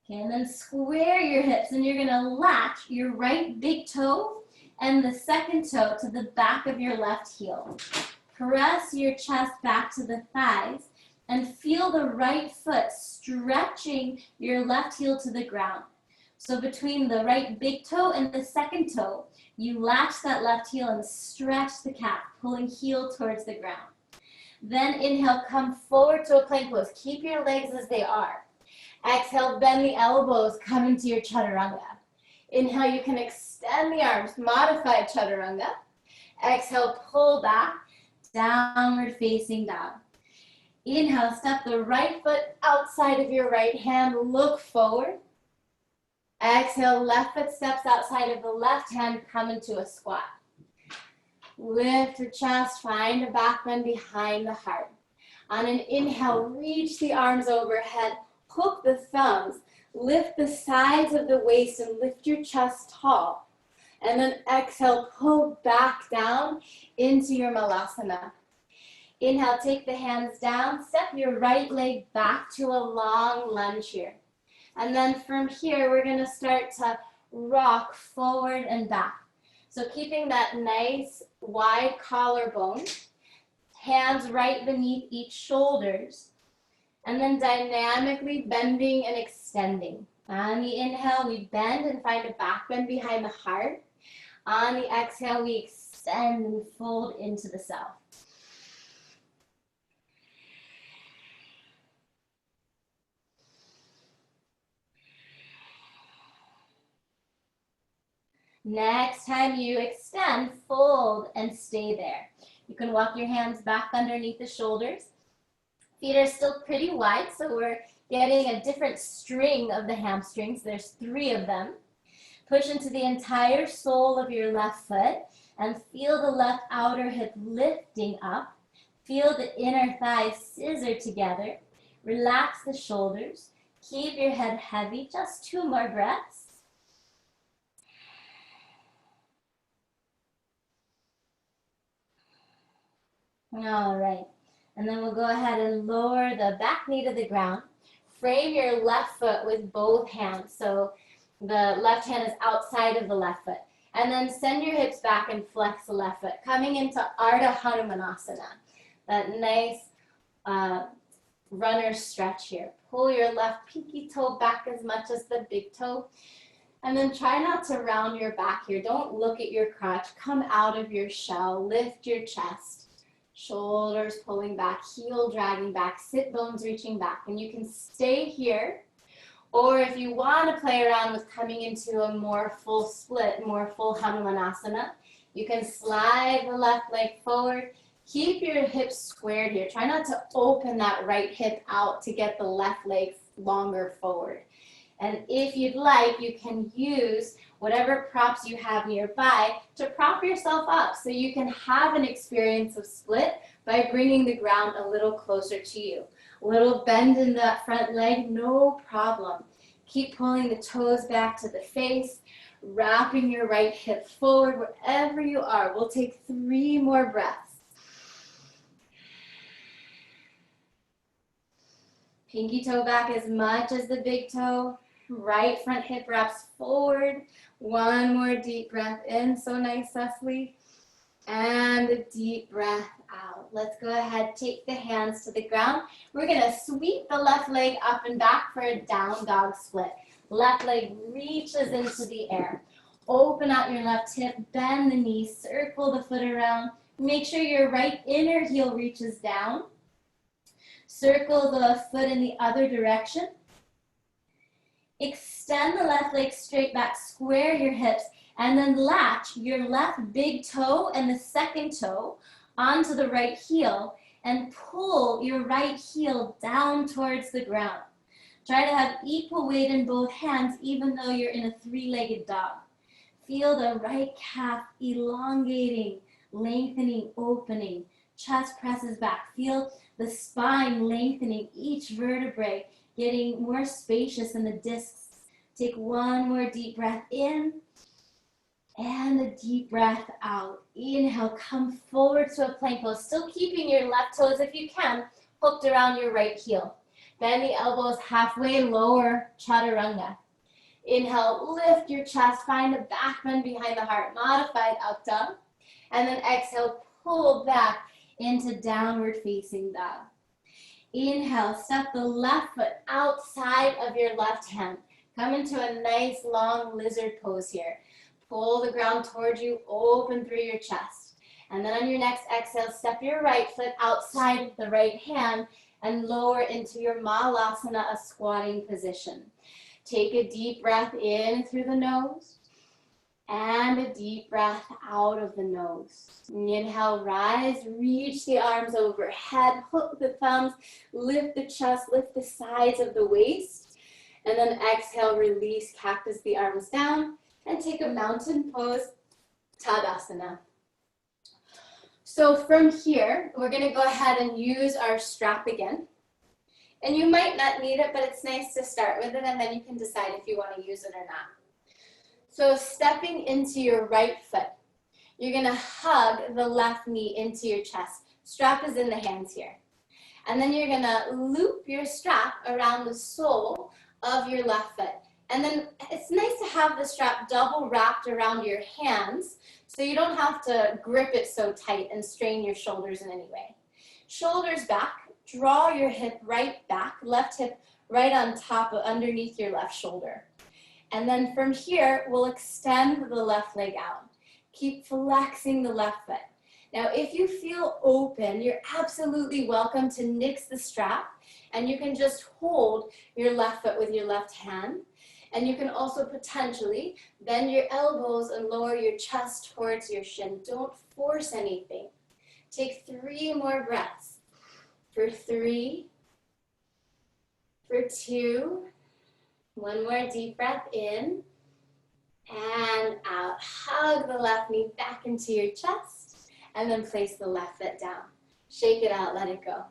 Okay, and then square your hips, and you're gonna latch your right big toe and the second toe to the back of your left heel. Press your chest back to the thighs and feel the right foot stretching your left heel to the ground. So between the right big toe and the second toe, you latch that left heel and stretch the calf, pulling heel towards the ground. Then inhale, come forward to a plank pose. Keep your legs as they are. Exhale, bend the elbows, come into your chaturanga. Inhale, you can extend the arms, modified chaturanga. Exhale, pull back, downward facing dog. Inhale, step the right foot outside of your right hand, look forward. Exhale, left foot steps outside of the left hand, come into a squat. Lift your chest, find a back bend behind the heart. On an inhale, reach the arms overhead, hook the thumbs, lift the sides of the waist and lift your chest tall. And then exhale, pull back down into your malasana. Inhale, take the hands down, step your right leg back to a long lunge here. And then from here, we're gonna start to rock forward and back. So keeping that nice wide collarbone, hands right beneath each shoulders, and then dynamically bending and extending. On the inhale, we bend and find a back bend behind the heart. On the exhale, we extend and fold into the self. Next time you extend, fold, and stay there. You can walk your hands back underneath the shoulders. Feet are still pretty wide, so we're getting a different string of the hamstrings. There's 3 of them. Push into the entire sole of your left foot and feel the left outer hip lifting up. Feel the inner thighs scissor together. Relax the shoulders. Keep your head heavy. Just 2 more breaths. All right, and then we'll go ahead and lower the back knee to the ground. Frame your left foot with both hands, so the left hand is outside of the left foot. And then send your hips back and flex the left foot, coming into Ardha Hanumanasana, that nice runner stretch here. Pull your left pinky toe back as much as the big toe. And then try not to round your back here. Don't look at your crotch. Come out of your shell. Lift your chest. Shoulders pulling back, heel dragging back, sit bones reaching back. And you can stay here. Or if you want to play around with coming into a more full split, more full Hanumanasana, you can slide the left leg forward. Keep your hips squared here. Try not to open that right hip out to get the left leg longer forward. And if you'd like, you can use whatever props you have nearby to prop yourself up so you can have an experience of split by bringing the ground a little closer to you. A little bend in that front leg, no problem. Keep pulling the toes back to the face, wrapping your right hip forward wherever you are. We'll take 3 more breaths. Pinky toe back as much as the big toe. Right front hip wraps forward. 1 more deep breath in. So nice, Cecily. And a deep breath out. Let's go ahead, take the hands to the ground. We're going to sweep the left leg up and back for a down dog split. Left leg reaches into the air. Open out your left hip, bend the knee, circle the foot around. Make sure your right inner heel reaches down. Circle the foot in the other direction. Extend the left leg straight back, square your hips, and then latch your left big toe and the second toe onto the right heel and pull your right heel down towards the ground. Try to have equal weight in both hands, even though you're in a three-legged dog. Feel the right calf elongating, lengthening, opening. Chest presses back. Feel the spine lengthening, each vertebrae getting more spacious in the discs. Take one more deep breath in and a deep breath out. Inhale, come forward to a plank pose, still keeping your left toes, if you can, hooked around your right heel. Bend the elbows halfway, lower chaturanga. Inhale, lift your chest, find a back bend behind the heart, modified up dog. And then exhale, pull back into downward facing dog. Inhale, step the left foot outside of your left hand. Come into a nice long lizard pose here. Pull the ground towards you, open through your chest. And then on your next exhale, step your right foot outside of the right hand and lower into your malasana, a squatting position. Take a deep breath in through the nose and a deep breath out of the nose. Inhale, rise, reach the arms overhead, hook the thumbs, lift the chest, lift the sides of the waist. And then exhale, release, cactus the arms down, and take a mountain pose, Tadasana. So from here, we're gonna go ahead and use our strap again. And you might not need it, but it's nice to start with it, and then you can decide if you wanna use it or not. So stepping into your right foot, you're gonna hug the left knee into your chest. Strap is in the hands here. And then you're gonna loop your strap around the sole of your left foot. And then it's nice to have the strap double wrapped around your hands so you don't have to grip it so tight and strain your shoulders in any way. Shoulders back, draw your hip right back, left hip right on top of underneath your left shoulder. And then from here, we'll extend the left leg out. Keep flexing the left foot. Now, if you feel open, you're absolutely welcome to nix the strap, and you can just hold your left foot with your left hand. And you can also potentially bend your elbows and lower your chest towards your shin. Don't force anything. Take 3 more breaths. For 3, for 2, one more deep breath in and out. Hug the left knee back into your chest and then place the left foot down. Shake it out, let it go.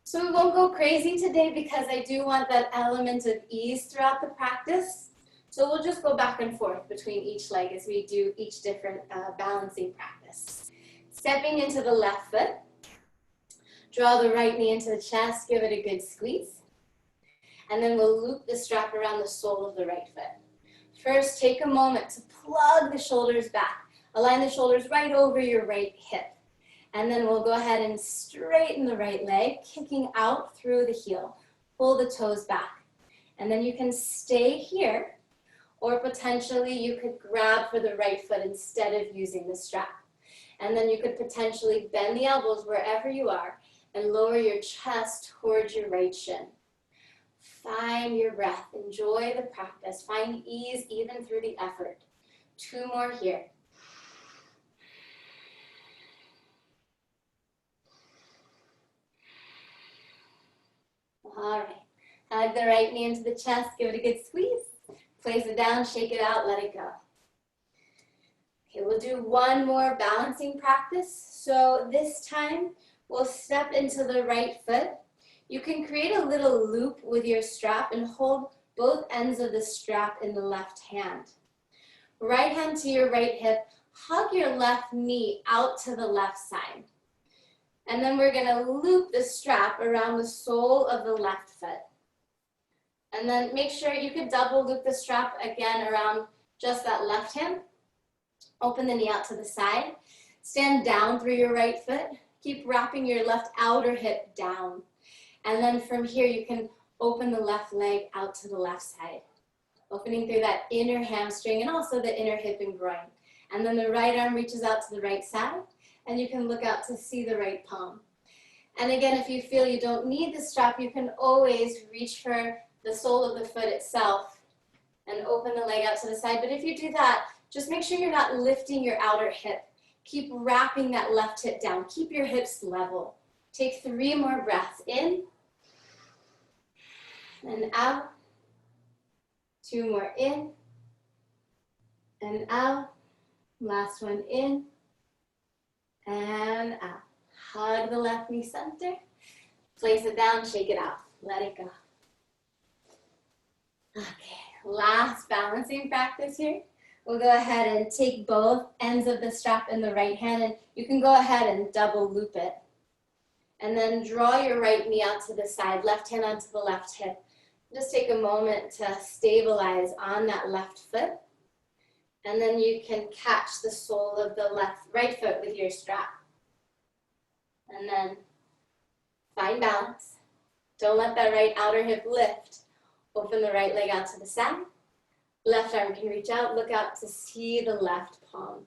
So we won't go crazy today because I do want that element of ease throughout the practice. So we'll just go back and forth between each leg as we do each different balancing practice. Stepping into the left foot, draw the right knee into the chest, give it a good squeeze. And then we'll loop the strap around the sole of the right foot. First, take a moment to plug the shoulders back. Align the shoulders right over your right hip. And then we'll go ahead and straighten the right leg, kicking out through the heel. Pull the toes back. And then you can stay here, or potentially you could grab for the right foot instead of using the strap. And then you could potentially bend the elbows wherever you are and lower your chest towards your right shin. Find your breath. Enjoy the practice. Find ease even through the effort. 2 more here. All right, hug the right knee into the chest, give it a good squeeze. Place it down, shake it out, let it go. Okay, we'll do 1 more balancing practice. So this time, we'll step into the right foot. You can create a little loop with your strap and hold both ends of the strap in the left hand. Right hand to your right hip, hug your left knee out to the left side. And then we're gonna loop the strap around the sole of the left foot. And then make sure you could double loop the strap again around just that left hand. Open the knee out to the side. Stand down through your right foot. Keep wrapping your left outer hip down. And then from here, you can open the left leg out to the left side. Opening through that inner hamstring and also the inner hip and groin. And then the right arm reaches out to the right side. And you can look out to see the right palm. And again, if you feel you don't need the strap, you can always reach for the sole of the foot itself and open the leg out to the side. But if you do that, just make sure you're not lifting your outer hip. Keep wrapping that left hip down. Keep your hips level. Take 3 more breaths in and out. 2 more in and out. Last one in and out. Hug the left knee center. Place it down, shake it out. Let it go. Okay, last balancing practice here. We'll go ahead and take both ends of the strap in the right hand, and you can go ahead and double loop it. And then draw your right knee out to the side, left hand onto the left hip. Just take a moment to stabilize on that left foot. And then you can catch the sole of the right foot with your strap. And then find balance. Don't let that right outer hip lift. Open the right leg out to the side. Left arm can reach out, look out to see the left palm.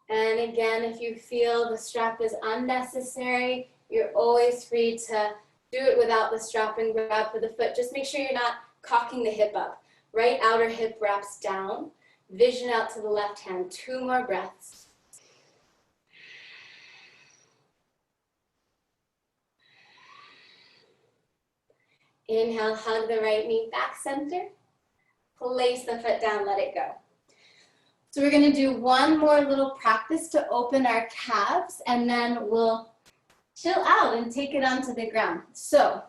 And again, if you feel the strap is unnecessary, you're always free to do it without the strap and grab for the foot. Just make sure you're not cocking the hip up. Right outer hip wraps down. Vision out to the left hand. 2 more breaths. Inhale, hug the right knee back center. Place the foot down, let it go. So we're going to do one more little practice to open our calves, and then we'll chill out and take it onto the ground. So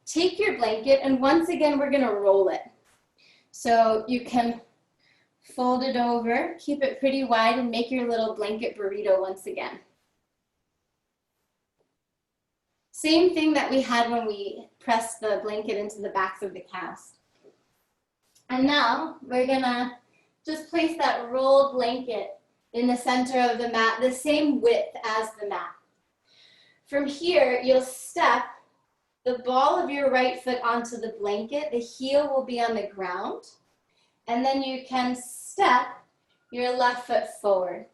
take your blanket, and once again, we're going to roll it. So you can fold it over, keep it pretty wide, and make your little blanket burrito once again. Same thing that we had when we pressed the blanket into the backs of the calves. And now we're gonna just place that rolled blanket in the center of the mat, the same width as the mat. From here, you'll step the ball of your right foot onto the blanket. The heel will be on the ground. And then you can step your left foot forward.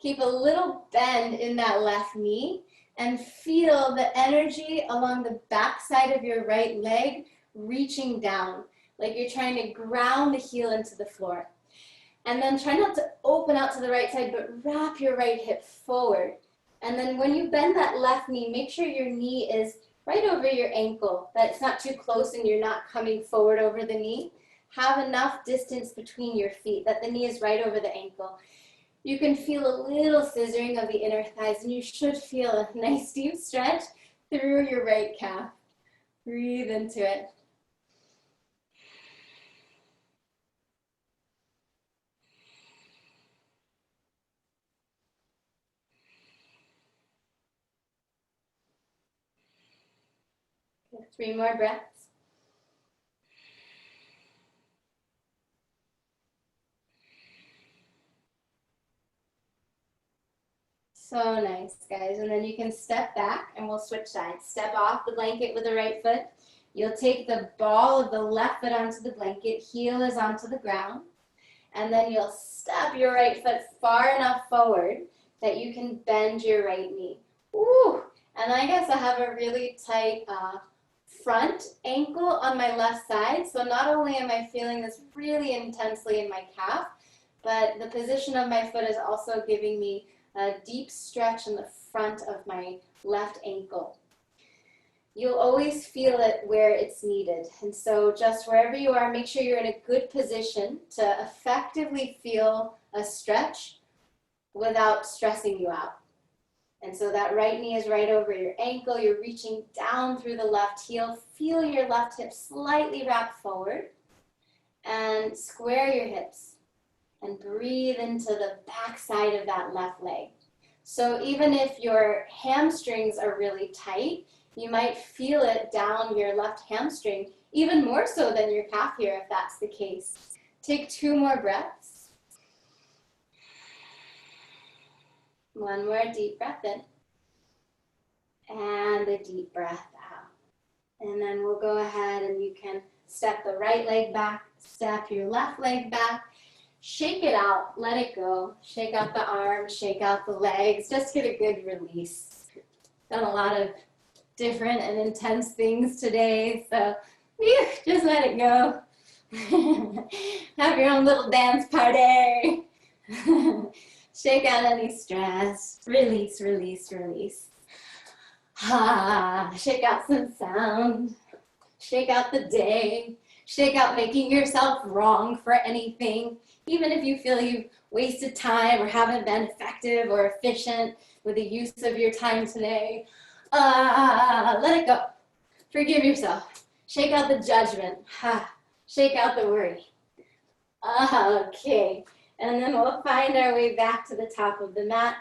Keep a little bend in that left knee and feel the energy along the back side of your right leg reaching down, like you're trying to ground the heel into the floor. And then try not to open out to the right side, but wrap your right hip forward. And then when you bend that left knee, make sure your knee is right over your ankle, that it's not too close and you're not coming forward over the knee. Have enough distance between your feet, that the knee is right over the ankle. You can feel a little scissoring of the inner thighs, and you should feel a nice deep stretch through your right calf. Breathe into it. Good. 3 more breaths. So nice, guys. And then you can step back and we'll switch sides. Step off the blanket with the right foot. You'll take the ball of the left foot onto the blanket. Heel is onto the ground. And then you'll step your right foot far enough forward that you can bend your right knee. Ooh. And I guess I have a really tight front ankle on my left side. So not only am I feeling this really intensely in my calf, but the position of my foot is also giving me a deep stretch in the front of my left ankle. You'll always feel it where it's needed. And so just wherever you are, make sure you're in a good position to effectively feel a stretch without stressing you out. And so that right knee is right over your ankle. You're reaching down through the left heel. Feel your left hip slightly wrap forward and square your hips. And breathe into the back side of that left leg. So even if your hamstrings are really tight, you might feel it down your left hamstring, even more so than your calf here if that's the case. Take 2 more breaths. 1 more deep breath in. And a deep breath out. And then we'll go ahead and you can step the right leg back, step your left leg back. Shake it out, let it go. Shake out the arms, shake out the legs, just get a good release. Done a lot of different and intense things today, so just let it go. Have your own little dance party. Shake out any stress. Release, release, release. Shake out some sound. Shake out the day. Shake out making yourself wrong for anything. Even if you feel you've wasted time or haven't been effective or efficient with the use of your time today, let it go. Forgive yourself. Shake out the judgment. Shake out the worry. Okay, and then we'll find our way back to the top of the mat.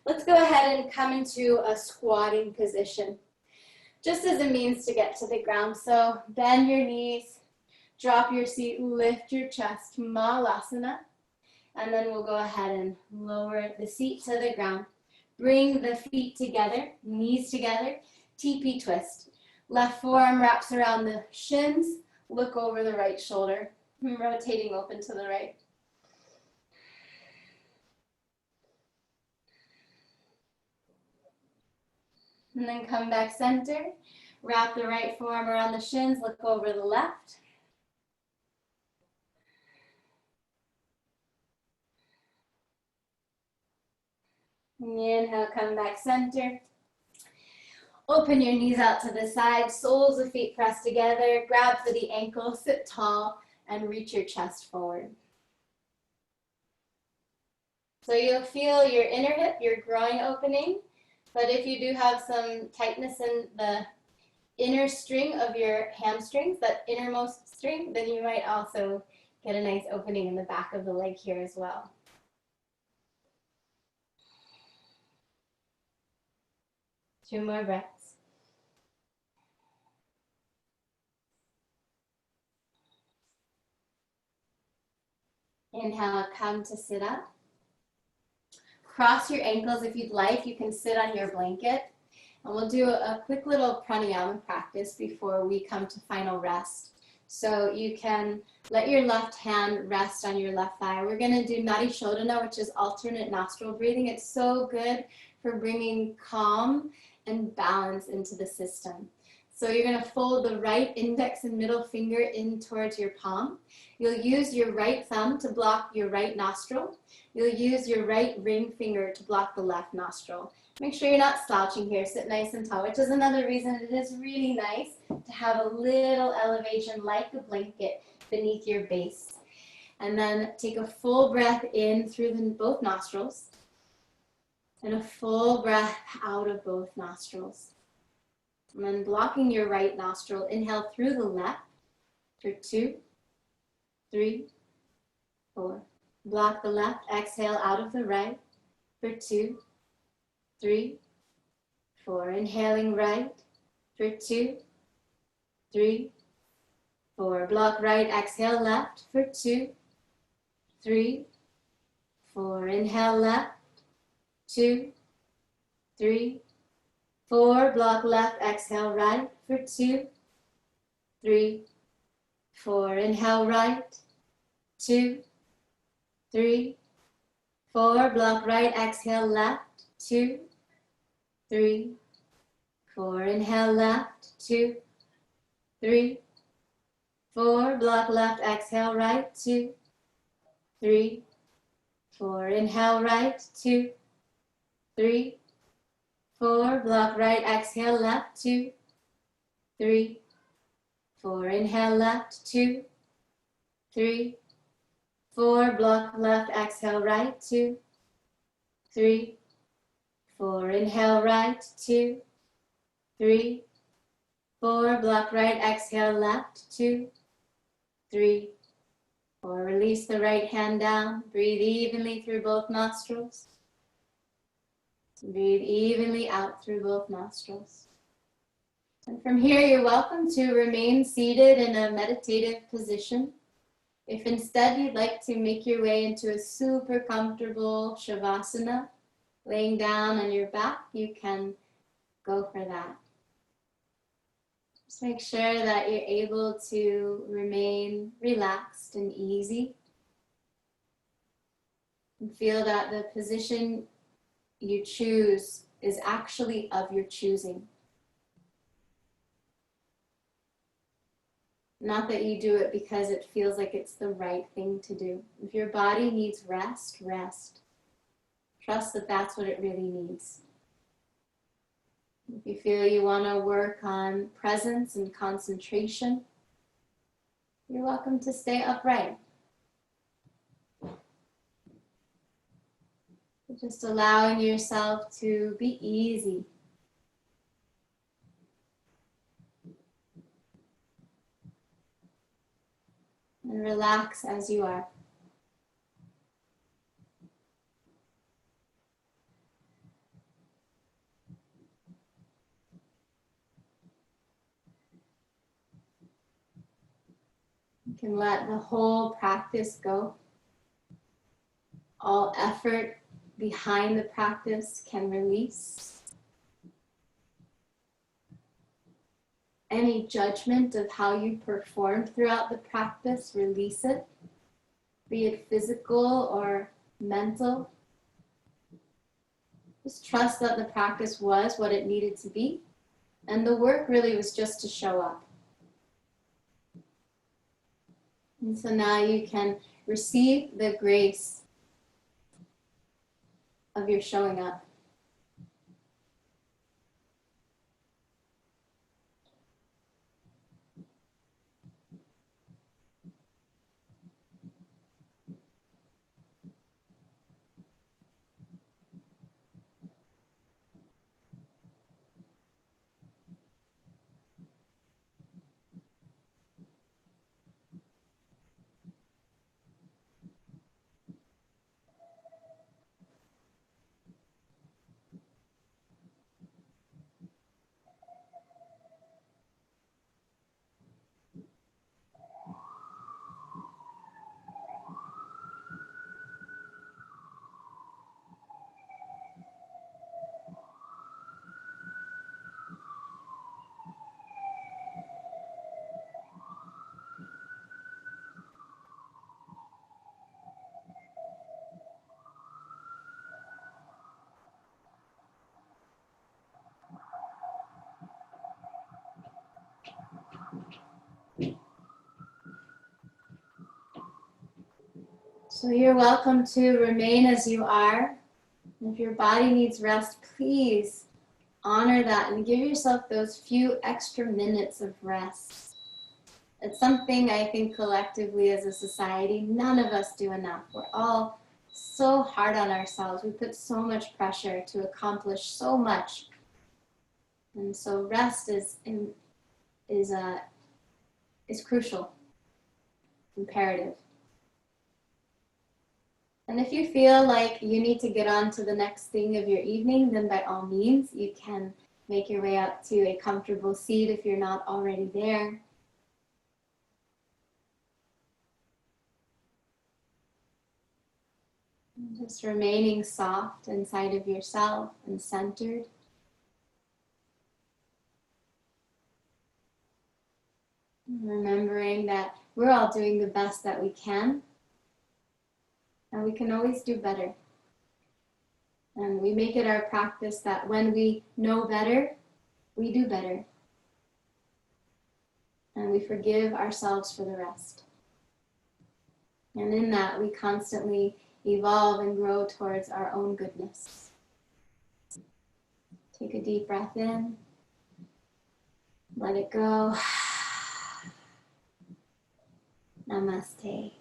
Let's go ahead and come into a squatting position, just as a means to get to the ground. So bend your knees, drop your seat, lift your chest, Malasana. And then we'll go ahead and lower the seat to the ground. Bring the feet together, knees together, TP twist. Left forearm wraps around the shins, look over the right shoulder, rotating open to the right. And then come back center, wrap the right forearm around the shins, look over the left. Inhale, come back center. Open your knees out to the side, soles of feet pressed together, grab for the ankle, sit tall, and reach your chest forward. So you'll feel your inner hip, your groin opening, but if you do have some tightness in the inner string of your hamstrings, that innermost string, then you might also get a nice opening in the back of the leg here as well. Two more breaths. Inhale, come to sit up. Cross your ankles if you'd like. You can sit on your blanket. And we'll do a quick little pranayama practice before we come to final rest. So you can let your left hand rest on your left thigh. We're going to do Nadi Shodhana, which is alternate nostril breathing. It's so good for bringing calm and balance into the system. So you're going to fold the right index and middle finger in towards your palm. You'll use your right thumb to block your right nostril. You'll use your right ring finger to block the left nostril. Make sure you're not slouching here. Sit nice and tall, which is another reason it is really nice to have a little elevation like a blanket beneath your base. And then take a full breath in through both nostrils and a full breath out of both nostrils. And then blocking your right nostril, inhale through the left for 2, 3, 4. Block the left, exhale out of the right for 2, 3, 4. Inhaling right for 2, 3, 4. Block right, exhale left for 2, 3, 4. Inhale left, 2, 3, 4. Block left, exhale right for 2, 3, 4. Inhale right, 2, 3, 4. Block right, exhale left, 2, 3, 4. Inhale left, 2, 3, 4. Block left, exhale right, 2, 3, 4. Inhale right, 2, 3, 4. Block right, exhale left, 2, 3, 4. Inhale left, 2, 3, 4. Block left, exhale right, 2, 3, 4. Inhale right, 2, 3, 4. Block right, exhale left, 2, 3, 4. Release the right hand down. Breathe evenly through both nostrils. Breathe evenly out through both nostrils. And from here, you're welcome to remain seated in a meditative position. If instead you'd like to make your way into a super comfortable Shavasana, laying down on your back, you can go for that. Just make sure that you're able to remain relaxed and easy. And feel that the position you choose is actually of your choosing. Not that you do it because it feels like it's the right thing to do. If your body needs rest, rest. Trust that that's what it really needs. If you feel you want to work on presence and concentration, you're welcome to stay upright. Just allowing yourself to be easy. And relax as you are. You can let the whole practice go. All effort behind the practice can release. Any judgment of how you performed throughout the practice, release it, be it physical or mental. Just trust that the practice was what it needed to be, and the work really was just to show up. And so now you can receive the grace of your showing up. So you're welcome to remain as you are. If your body needs rest, please honor that and give yourself those few extra minutes of rest. It's something I think collectively as a society, none of us do enough. We're all so hard on ourselves. We put so much pressure to accomplish so much. And so rest is crucial, imperative. And if you feel like you need to get on to the next thing of your evening, then by all means, you can make your way up to a comfortable seat if you're not already there. Just remaining soft inside of yourself and centered. Remembering that we're all doing the best that we can, and we can always do better. And we make it our practice that when we know better, we do better. And we forgive ourselves for the rest. And in that, we constantly evolve and grow towards our own goodness. Take a deep breath in. Let it go. Namaste.